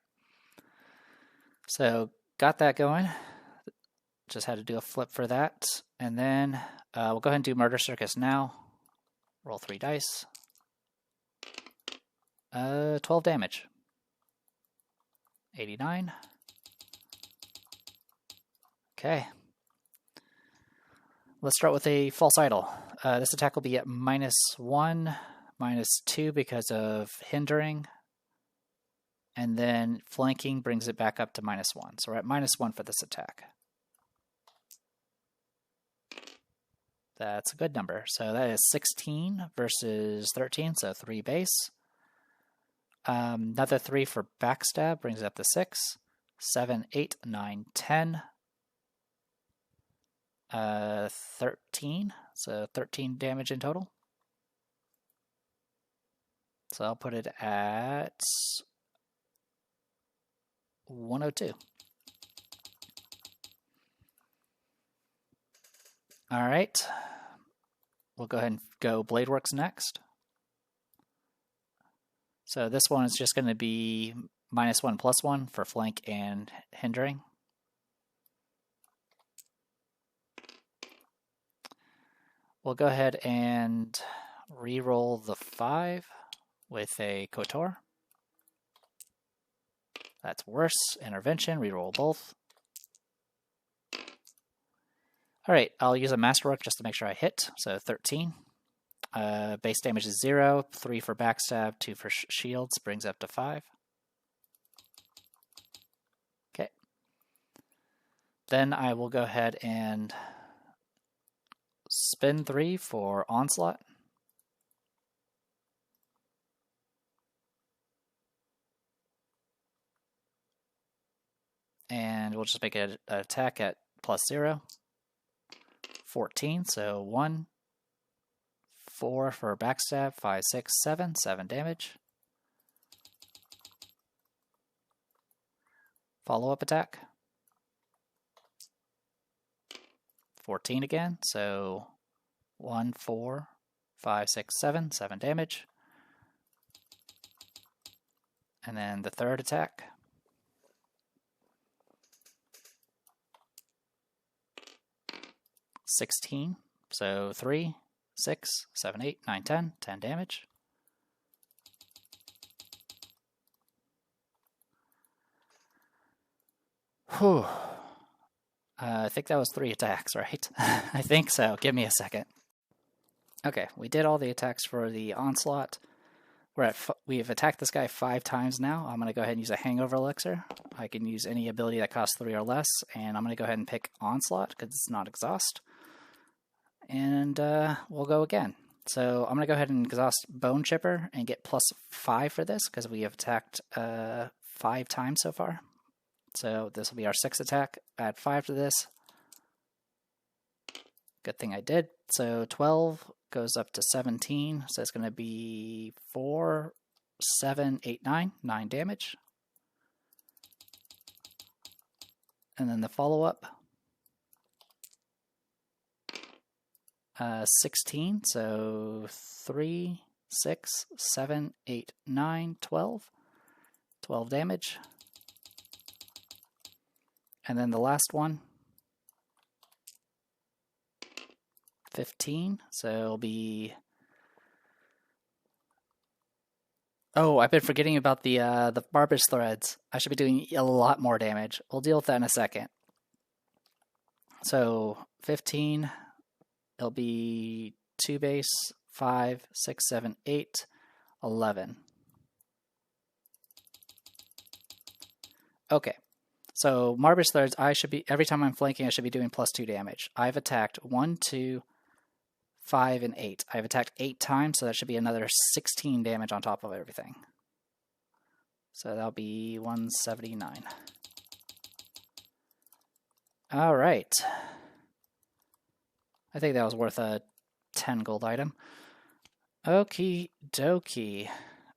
So got that going. Just had to do a flip for that. And then we'll go ahead and do Murder Circus now. Roll 3 dice. 12 damage. 89. Okay. Let's start with a false idol. This attack will be at -1, -2 because of hindering. And then flanking brings it back up to -1. So we're at -1 for this attack. That's a good number. So that is 16 versus 13, so 3 base. Another 3 for backstab brings it up to 6. 7, 8, 9, 10. 13, so 13 damage in total. So I'll put it at 102. All right. We'll go ahead and go Blade Works next. So this one is just going to be -1 +1 for flank and hindering. We'll go ahead and re-roll the 5 with a Kotor. That's worse. Intervention, re-roll both. All right, I'll use a Masterwork just to make sure I hit. So 13. Base damage is 0. 3 for backstab, 2 for shields, brings up to 5. Okay. Then I will go ahead and spin 3 for Onslaught. And we'll just make an attack at +0. 14, so 1. 4 for backstab, 5, 6, 7. 7 damage. Follow-up attack. 14 again, so 1, 4, 5, 6, 7. 7 damage. And then the third attack. 16, so 3, 6, 7, 8, 9, 10. 10 damage. Whew. I think that was 3 attacks, right? I think so. Give me a second. Okay, we did all the attacks for the Onslaught. We've attacked this guy 5 times now. I'm going to go ahead and use a Hangover Elixir. I can use any ability that costs 3 or less, and I'm going to go ahead and pick Onslaught because it's not Exhaust. And we'll go again. So I'm going to go ahead and exhaust Bone Chipper and get +5 for this because we have attacked 5 times so far. So this will be our 6th attack. Add 5 to this. Good thing I did. So 12 goes up to 17. So it's going to be 4, 7, 8, 9. 9 damage. And then the follow-up. 16, so 3, 6, 7, 8, 9, 12. 12 damage. And then the last one. 15, so it'll be... Oh, I've been forgetting about the Barbish Threads. I should be doing a lot more damage. We'll deal with that in a second. So 15... It'll be 2 base, 5, 6, 7, 8, 11. Okay, so Marbish Threads, every time I'm flanking, I should be doing +2 damage. I've attacked 1, 2, 5, and 8. I've attacked 8 times, so that should be another 16 damage on top of everything. So that'll be 179. All right. I think that was worth a 10 gold item. Okie dokie.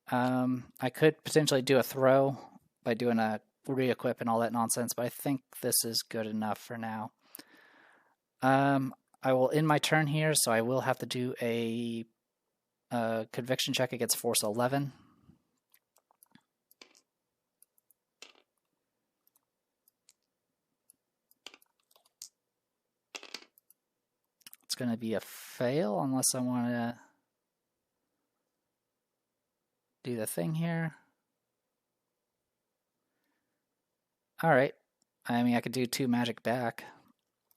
I could potentially do a throw by doing a re-equip and all that nonsense, but I think this is good enough for now. I will end my turn here, so I will have to do a conviction check against Force 11. It's going to be a fail unless I want to do the thing here. Alright. I mean, I could do 2 magic back.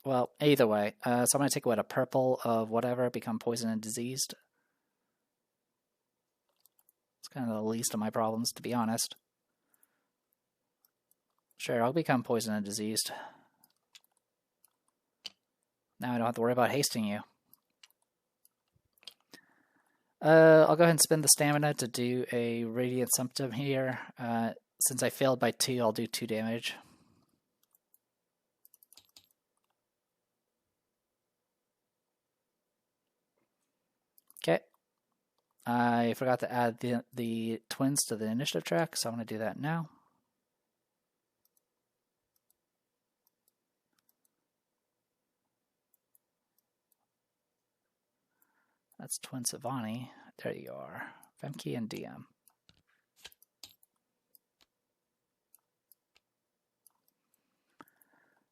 Well, either way. So I'm going to take, what, a purple of whatever, become poisoned and diseased. It's kind of the least of my problems, to be honest. Sure, I'll become poisoned and diseased. Now I don't have to worry about hasting you. I'll go ahead and spend the stamina to do a Radiant Symptom here. Since I failed by 2, I'll do 2 damage. Okay. I forgot to add the twins to the initiative track, so I'm going to do that now. That's Twin Savani. There you are. Femke and DM.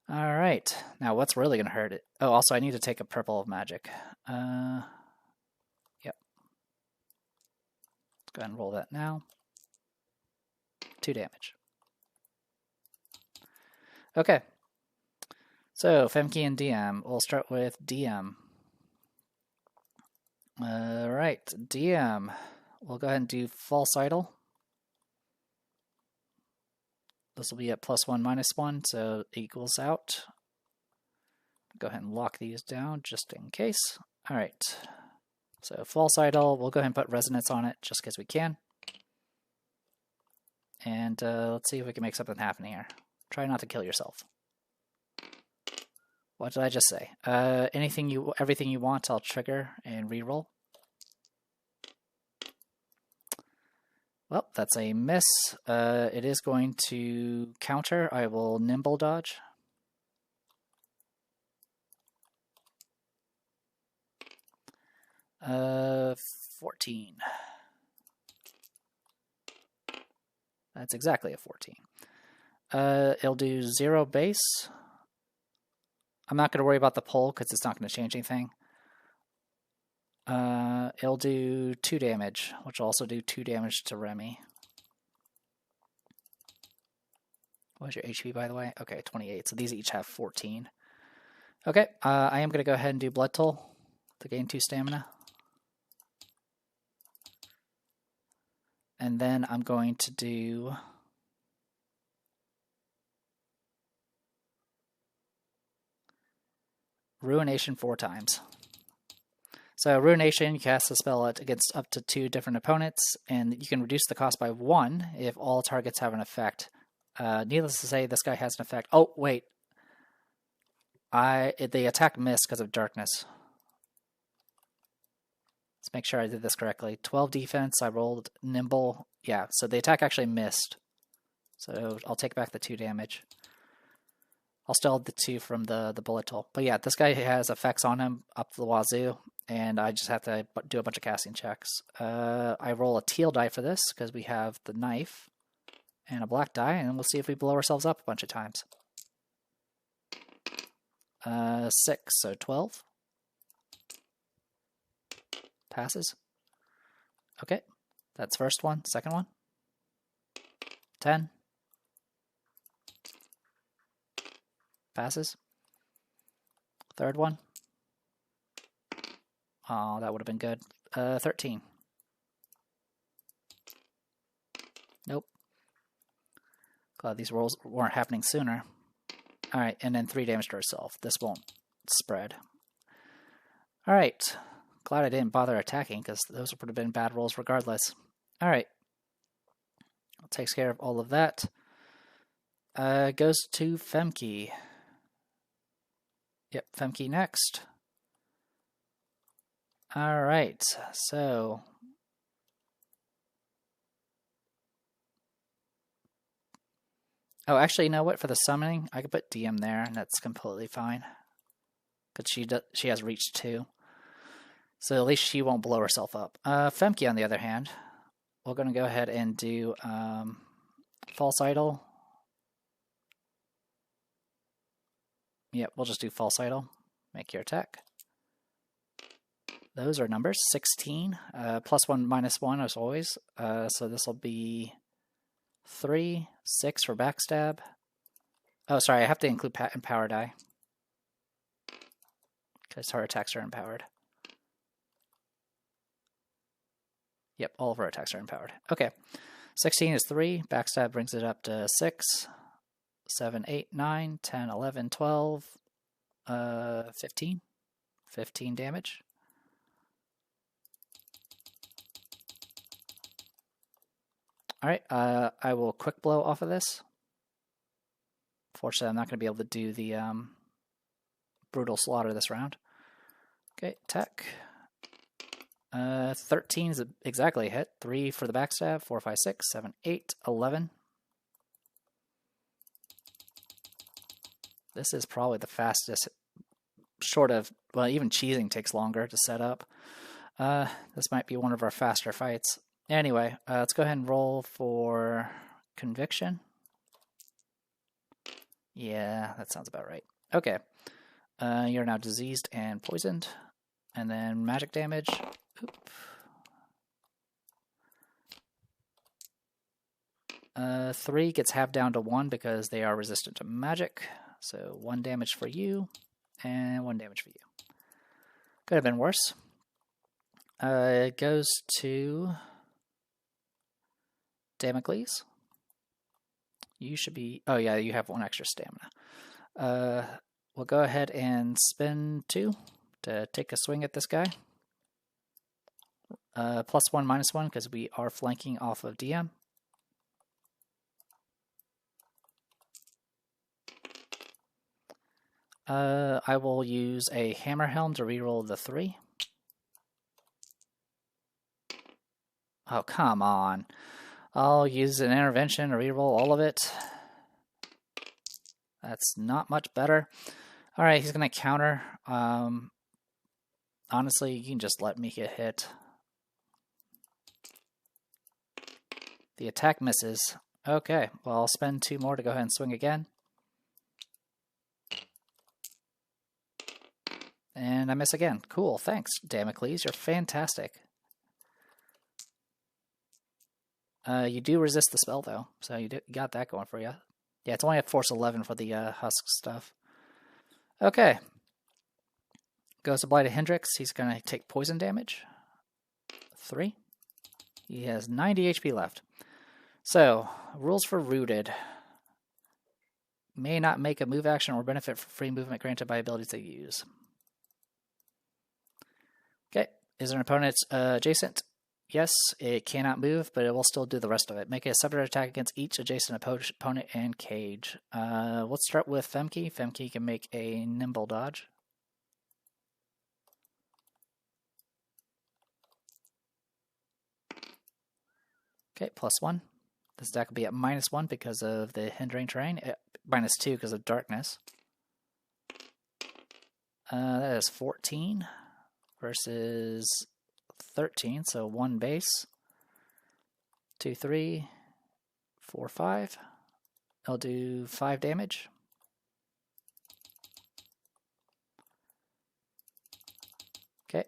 Alright. Now what's really going to hurt it? Oh, also I need to take a purple of magic. Yep. Let's go ahead and roll that now. 2 damage. Okay. So, Femke and DM. We'll start with DM. Alright, DM. We'll go ahead and do False Idol. This will be at +1, -1, so it equals out. Go ahead and lock these down just in case. Alright. So, False Idol. We'll go ahead and put Resonance on it just because we can. And let's see if we can make something happen here. Try not to kill yourself. What did I just say? Everything you want, I'll trigger and reroll. Well, that's a miss. It is going to counter. I will nimble dodge. Uh, 14. That's exactly a 14. It'll do 0 base. I'm not going to worry about the pull because it's not going to change anything. It'll do 2 damage, which will also do 2 damage to Remy. What was your HP, by the way? Okay, 28. So these each have 14. Okay, I am going to go ahead and do Blood Toll to gain 2 stamina. And then I'm going to do... Ruination 4 times. So Ruination, you cast the spell against up to 2 different opponents, and you can reduce the cost by 1 if all targets have an effect. Needless to say, this guy has an effect. Oh, wait. The attack missed because of darkness. Let's make sure I did this correctly. 12 defense, I rolled nimble. Yeah, so the attack actually missed. So I'll take back the 2 damage. I'll still have the 2 from the bullet toll. But yeah, this guy has effects on him up the wazoo, and I just have to do a bunch of casting checks. I roll a teal die for this, because we have the knife and a black die, and we'll see if we blow ourselves up a bunch of times. 6, so 12. Passes. Okay, that's first one. Second one. 10. Passes. Third one. Oh, that would have been good. 13. Nope. Glad these rolls weren't happening sooner. Alright, and then 3 damage to herself. This won't spread. Alright. Glad I didn't bother attacking, because those would have been bad rolls regardless. Alright. Takes care of all of that. Goes to Femke. Yep, Femke next. Alright, so... Oh, actually, you know what? For the summoning, I could put DM there, and that's completely fine. Because she has reach 2. So at least she won't blow herself up. Femke, on the other hand, we're going to go ahead and do False Idol. Yep, we'll just do False Idol. Make your attack. Those are numbers. 16. +1, -1 as always. So this will be 3, 6 for backstab. Oh, sorry, I have to include empower die. Because her attacks are empowered. Yep, all of her attacks are empowered. Okay. 16 is 3. Backstab brings it up to 6. 7, 8, 9, 10, 11, 12, 15. 15 damage. Alright, I will quick blow off of this. Fortunately, I'm not going to be able to do the brutal slaughter this round. Okay, attack. 13 is exactly a hit. 3 for the backstab. 4, 5, 6, 7, 8, 11. This is probably the fastest, short of, well, even cheesing takes longer to set up. This might be one of our faster fights. Anyway, let's go ahead and roll for conviction. Yeah, that sounds about right. Okay. You're now diseased and poisoned. And then magic damage. Oop. 3 gets halved down to 1 because they are resistant to magic. So 1 damage for you, and 1 damage for you. Could have been worse. It goes to Damocles. You should be... Oh yeah, you have 1 extra stamina. We'll go ahead and spend 2 to take a swing at this guy. +1, -1 because we are flanking off of DM. I will use a Hammer Helm to reroll the 3. Oh, come on. I'll use an intervention to reroll all of it. That's not much better. Alright, he's going to counter. Honestly, you can just let me get hit. The attack misses. Okay, well, I'll spend 2 more to go ahead and swing again. And I miss again. Cool, thanks, Damocles. You're fantastic. You do resist the spell, though, so you got that going for you. Yeah, it's only at force 11 for the husk stuff. Okay. Goes to Blighted Hendrix. He's going to take poison damage. 3. He has 90 HP left. So, rules for Rooted. May not make a move action or benefit from free movement granted by abilities they use. Okay. Is an opponent adjacent? Yes, it cannot move, but it will still do the rest of it. Make a separate attack against each adjacent opponent and cage. Let's start with Femke. Femke can make a nimble dodge. Okay, +1. This attack will be at -1 because of the hindering terrain. -2 because of darkness. That is 14 versus 13, so 1 base. 2, 3, 4, 5. I'll do 5 damage. Okay.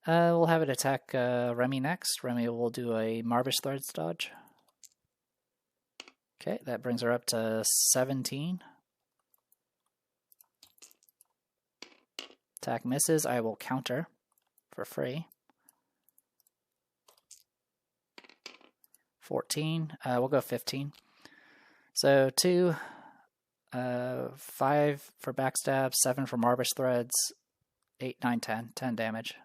We'll have it attack Remy next. Remy will do a Marbish Threads dodge. Okay, that brings her up to 17. Attack misses. I will counter for free. 14. We'll go 15. So 2, 5 for backstab, 7 for Marbish Threads, 8, 9, 10. 10 damage.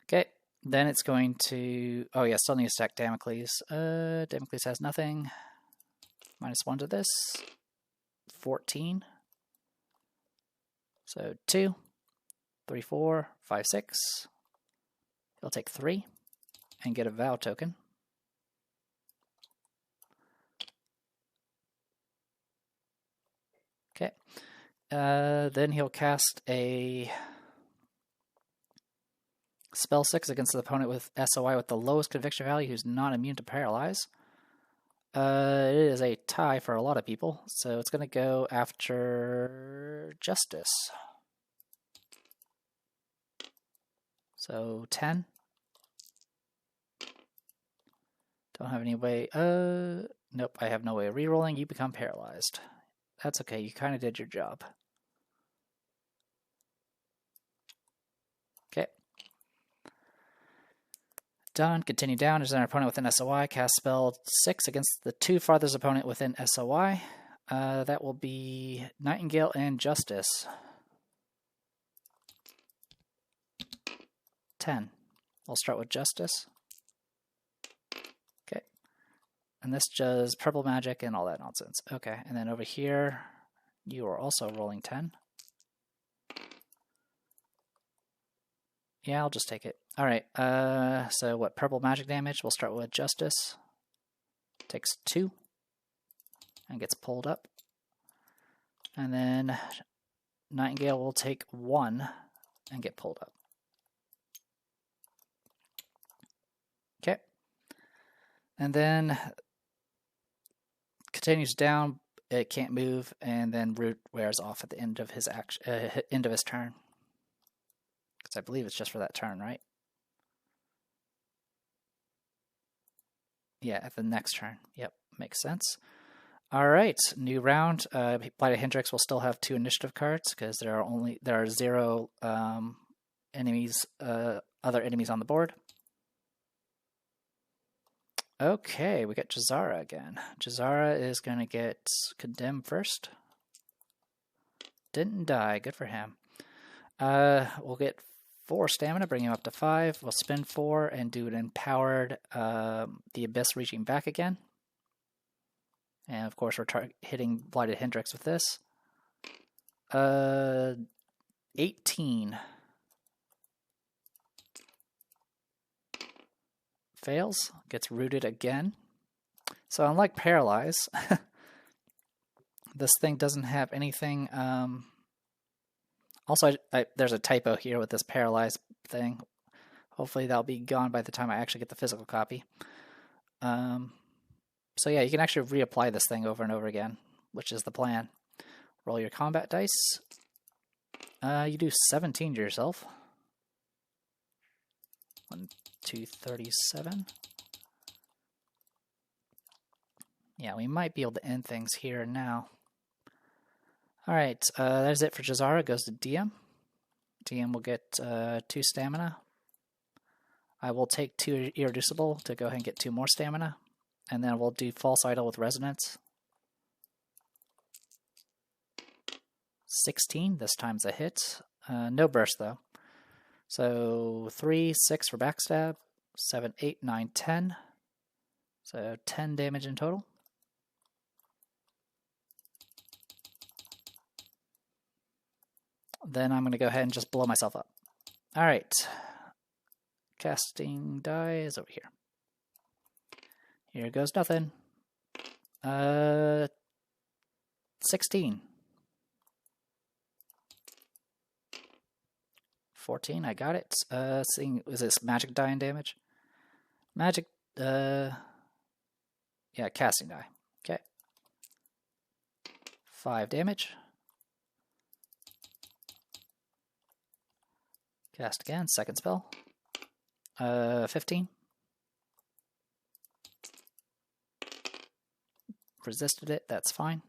Okay, then it's going to... Oh yeah, still need to stack Damocles. Damocles has nothing. -1 to this. 14. So 2, 3, 4, 5, 6. He'll take 3 and get a Vow token. Okay. Then he'll cast a spell 6 against the opponent with SOI with the lowest conviction value who's not immune to paralyze. It is a tie for a lot of people, so it's going to go after Justice. So 10. Don't have any way. Nope, I have no way of rerolling. You become paralyzed. That's okay, you kind of did your job. Okay. Done. Continue down. Is an opponent within SOI. Cast spell 6 against the 2 farthest opponent within SOI. That will be Nightingale and Justice. 10. We'll start with Justice. Okay. And this does purple magic and all that nonsense. Okay, and then over here, you are also rolling 10. Yeah, I'll just take it. Alright, so what, purple magic damage? We'll start with Justice. Takes 2. And gets pulled up. And then Nightingale will take 1 and get pulled up. Okay. And then continues down, it can't move, and then Root wears off at the end of his end of his turn. Because I believe it's just for that turn, right? Yeah, at the next turn. Yep, makes sense. Alright, new round. Blighted Hendrix will still have 2 initiative cards, because there are 0 enemies, other enemies on the board. Okay, we got Jazara again. Jazara is going to get condemned first. Didn't die, good for him. We'll get 4 stamina, bring him up to 5. We'll spend 4 and do an empowered, the Abyss reaching back again. And of course we're hitting Blighted Hendrix with this. 18. Fails, gets rooted again. So unlike Paralyze, this thing doesn't have anything. Also, there's a typo here with this Paralyze thing. Hopefully that'll be gone by the time I actually get the physical copy. So yeah, you can actually reapply this thing over and over again, which is the plan. Roll your combat dice. You do 17 to yourself. 1, 2, 37. Yeah, we might be able to end things here and now. Alright, that's it for Jazara. Goes to DM. DM will get 2 stamina. I will take 2 Irreducible to go ahead and get 2 more stamina. And then we'll do False Idol with Resonance. 16, this time's a hit. No burst though. So 3, 6 for backstab, 7, 8, 9, 10. So 10 damage in total. Then I'm going to go ahead and just blow myself up. Alright. Casting die is over here. Here goes nothing. 16. 14, I got it. Seeing, is this magic die and damage? Magic, yeah, casting die. Okay. 5 damage. Cast again, second spell. 15. Resisted it, that's fine.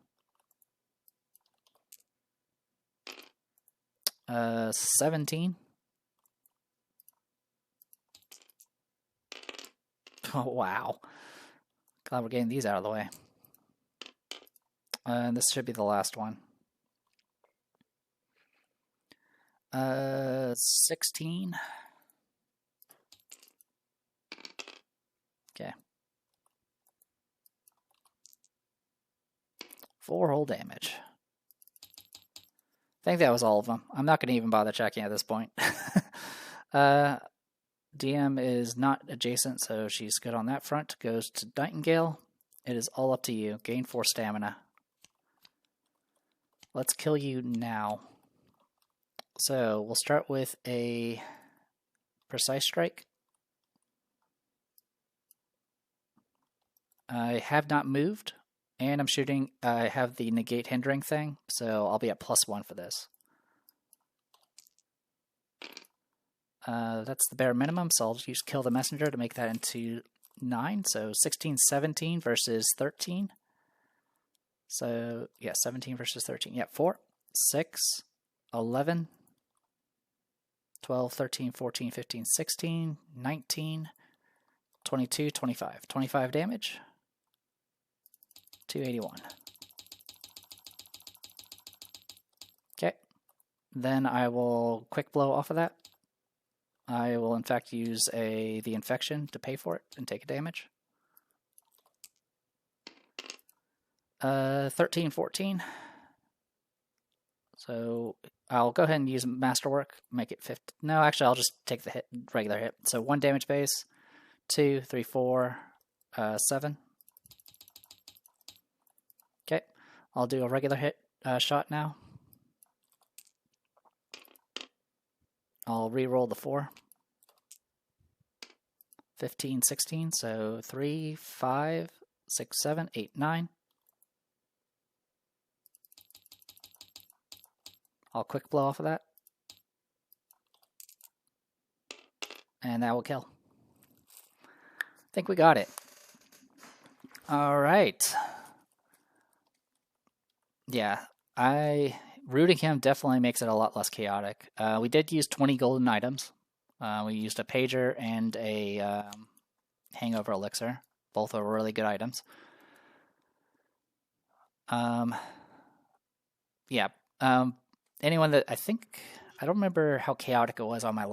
17. Oh, wow. Glad we're getting these out of the way. And this should be the last one. 16. Okay. 4 whole damage. I think that was all of them. I'm not going to even bother checking at this point. DM is not adjacent, so she's good on that front. Goes to Nightingale. It is all up to you. Gain 4 stamina. Let's kill you now. So we'll start with a precise strike. I have not moved, and I'm shooting. I have the negate hindering thing, so I'll be at +1 for this. That's the bare minimum, so I'll just kill the messenger to make that into 9. So 16, 17 versus 13. So yeah, 17 versus 13. Yeah, 4, 6, 11, 12, 13, 14, 15, 16, 19, 22, 25. 25 damage. 281. Okay. Then I will quick blow off of that. I will in fact use the infection to pay for it and take a damage. 13, 14. So I'll go ahead and use Masterwork, make it 50. No, actually I'll just take the regular hit. So 1 damage base, 2, 3, 4, 7. Okay, I'll do a regular hit shot now. I'll re-roll the 4. 15, 16, so 3, 5, 6, 7, 8, 9. I'll quick blow off of that. And that will kill. I think we got it. Alright. Yeah, rooting him definitely makes it a lot less chaotic. We did use 20 golden items. We used a pager and a hangover elixir. Both are really good items. Anyone that I don't remember how chaotic it was on my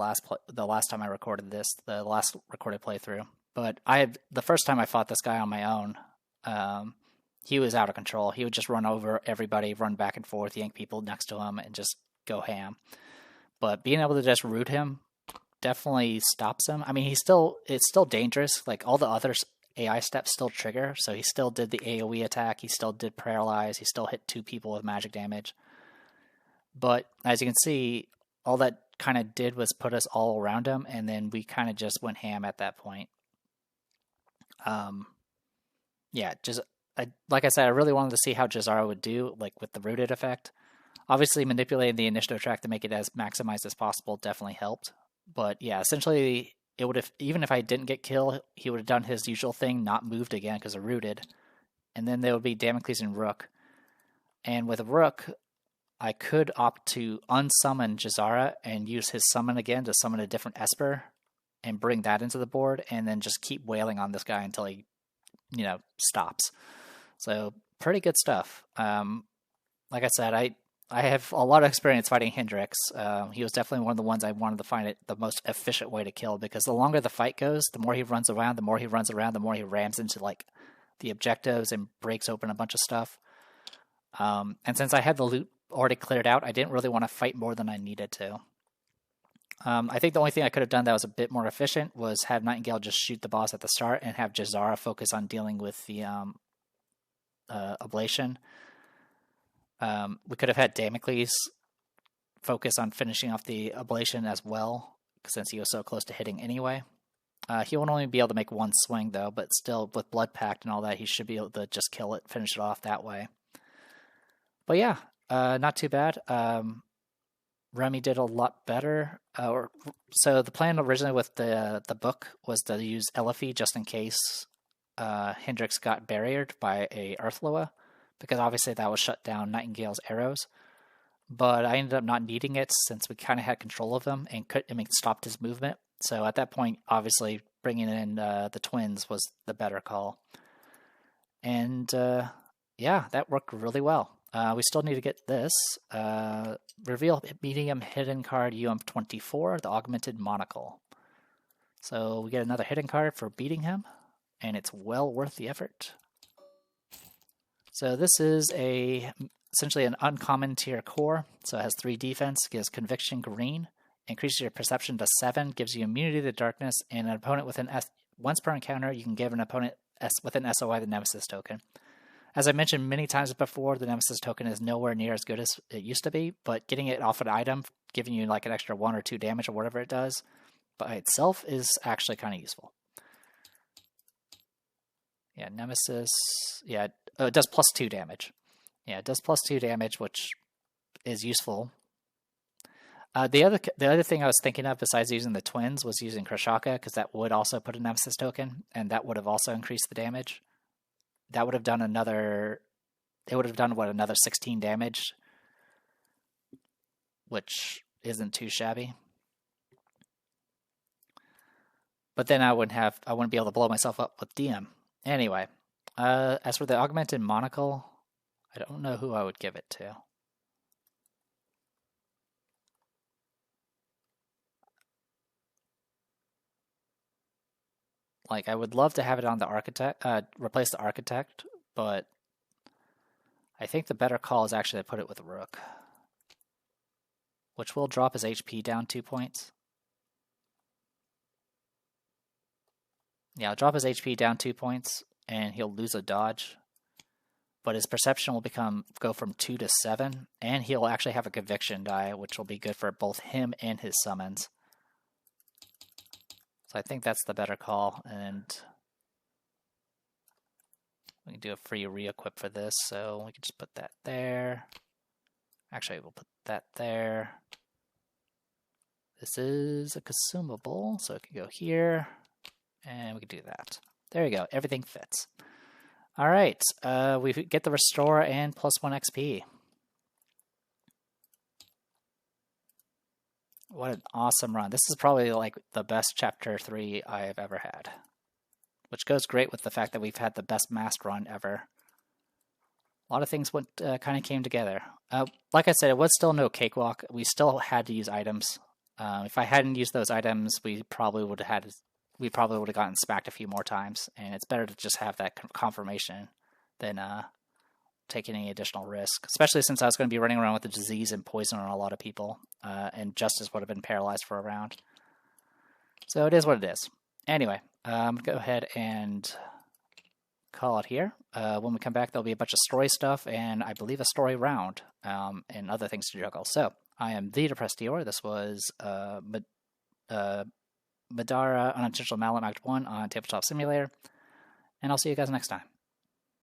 the last time I recorded this, the last recorded playthrough. But the first time I fought this guy on my own, he was out of control. He would just run over everybody, run back and forth, yank people next to him, and just go ham. But being able to just root him definitely stops him. I mean, it's still dangerous. Like, all the other AI steps still trigger, so he still did the AoE attack, he still did paralyze, he still hit 2 people with magic damage. But as you can see, all that kind of did was put us all around him, and then we kind of just went ham at that point. Like I said, I really wanted to see how Jazara would do, like with the rooted effect. Obviously, manipulating the initiative track to make it as maximized as possible definitely helped. But yeah, essentially, it would have, even if I didn't get killed, he would have done his usual thing, not moved again because of rooted. And then there would be Damocles and Rook. And with a Rook, I could opt to unsummon Jazara and use his summon again to summon a different Esper and bring that into the board, and then just keep wailing on this guy until he, stops. So pretty good stuff. Like I said, I have a lot of experience fighting Hendrix. He was definitely one of the ones I wanted to find it the most efficient way to kill, because the longer the fight goes, the more he runs around, the more he rams into like the objectives and breaks open a bunch of stuff. And since I had the loot already cleared out, I didn't really want to fight more than I needed to. I think the only thing I could have done that was a bit more efficient was have Nightingale just shoot the boss at the start and have Jazara focus on dealing with the ablation. We could have had Damocles focus on finishing off the ablation as well, since he was so close to hitting anyway. He won't only be able to make one swing, though, but still, with Blood Pact and all that, he should be able to just kill it, finish it off that way. But yeah, not too bad. Remy did a lot better. So the plan originally with the book was to use Eliphi just in case Hendrix got barriered by a Earthloa, because obviously that would shut down Nightingale's arrows. But I ended up not needing it since we kind of had control of him and stopped his movement. So at that point, obviously, bringing in the twins was the better call. And yeah, that worked really well. We still need to get this. Reveal medium hidden card UM24, the Augmented Monocle. So we get another hidden card for beating him, and it's well worth the effort. So this is essentially an uncommon tier core. So it has 3 defense, gives Conviction green, increases your perception to 7, gives you immunity to darkness, and an opponent with once per encounter, you can give an opponent with an SOI the Nemesis token. As I mentioned many times before, the Nemesis token is nowhere near as good as it used to be, but getting it off an item, giving you like an extra 1 or 2 damage or whatever it does, by itself is actually kind of useful. Yeah, Nemesis, yeah, it does +2 damage. Yeah, it does +2 damage, which is useful. The other thing I was thinking of besides using the twins was using Krashaka, because that would also put a Nemesis token, and that would have also increased the damage. That would have done another. It would have done what, another 16 damage, which isn't too shabby. But then I wouldn't be able to blow myself up with DM. Anyway, as for the augmented monocle, I don't know who I would give it to. Like, I would love to have it on the architect, replace the architect, but I think the better call is actually to put it with Rook, which will drop his HP down 2 points. Yeah, I'll drop his HP down 2 points, and he'll lose a dodge, but his perception will go from 2 to 7, and he'll actually have a conviction die, which will be good for both him and his summons. So I think that's the better call, and we can do a free re-equip for this, so we can just put that there. Actually, we'll put that there. This is a consumable, so it can go here, and we can do that. There you go, everything fits. All right, we get the restore and +1 XP. What an awesome run. This is probably like the best Chapter 3 I have ever had. Which goes great with the fact that we've had the best masked run ever. A lot of things kind of came together. Like I said, it was still no cakewalk. We still had to use items. If I hadn't used those items, we probably would have gotten smacked a few more times. And it's better to just have that confirmation than take any additional risk, especially since I was going to be running around with the disease and poison on a lot of people, and Justice would have been paralyzed for a round. So it is what it is. Anyway, I'm going to go ahead and call it here. When we come back, there'll be a bunch of story stuff, and I believe a story round, and other things to juggle. So, I am the Depressed Dior. This was Middara Unintentional Malum Act 1 on Tabletop Simulator, and I'll see you guys next time.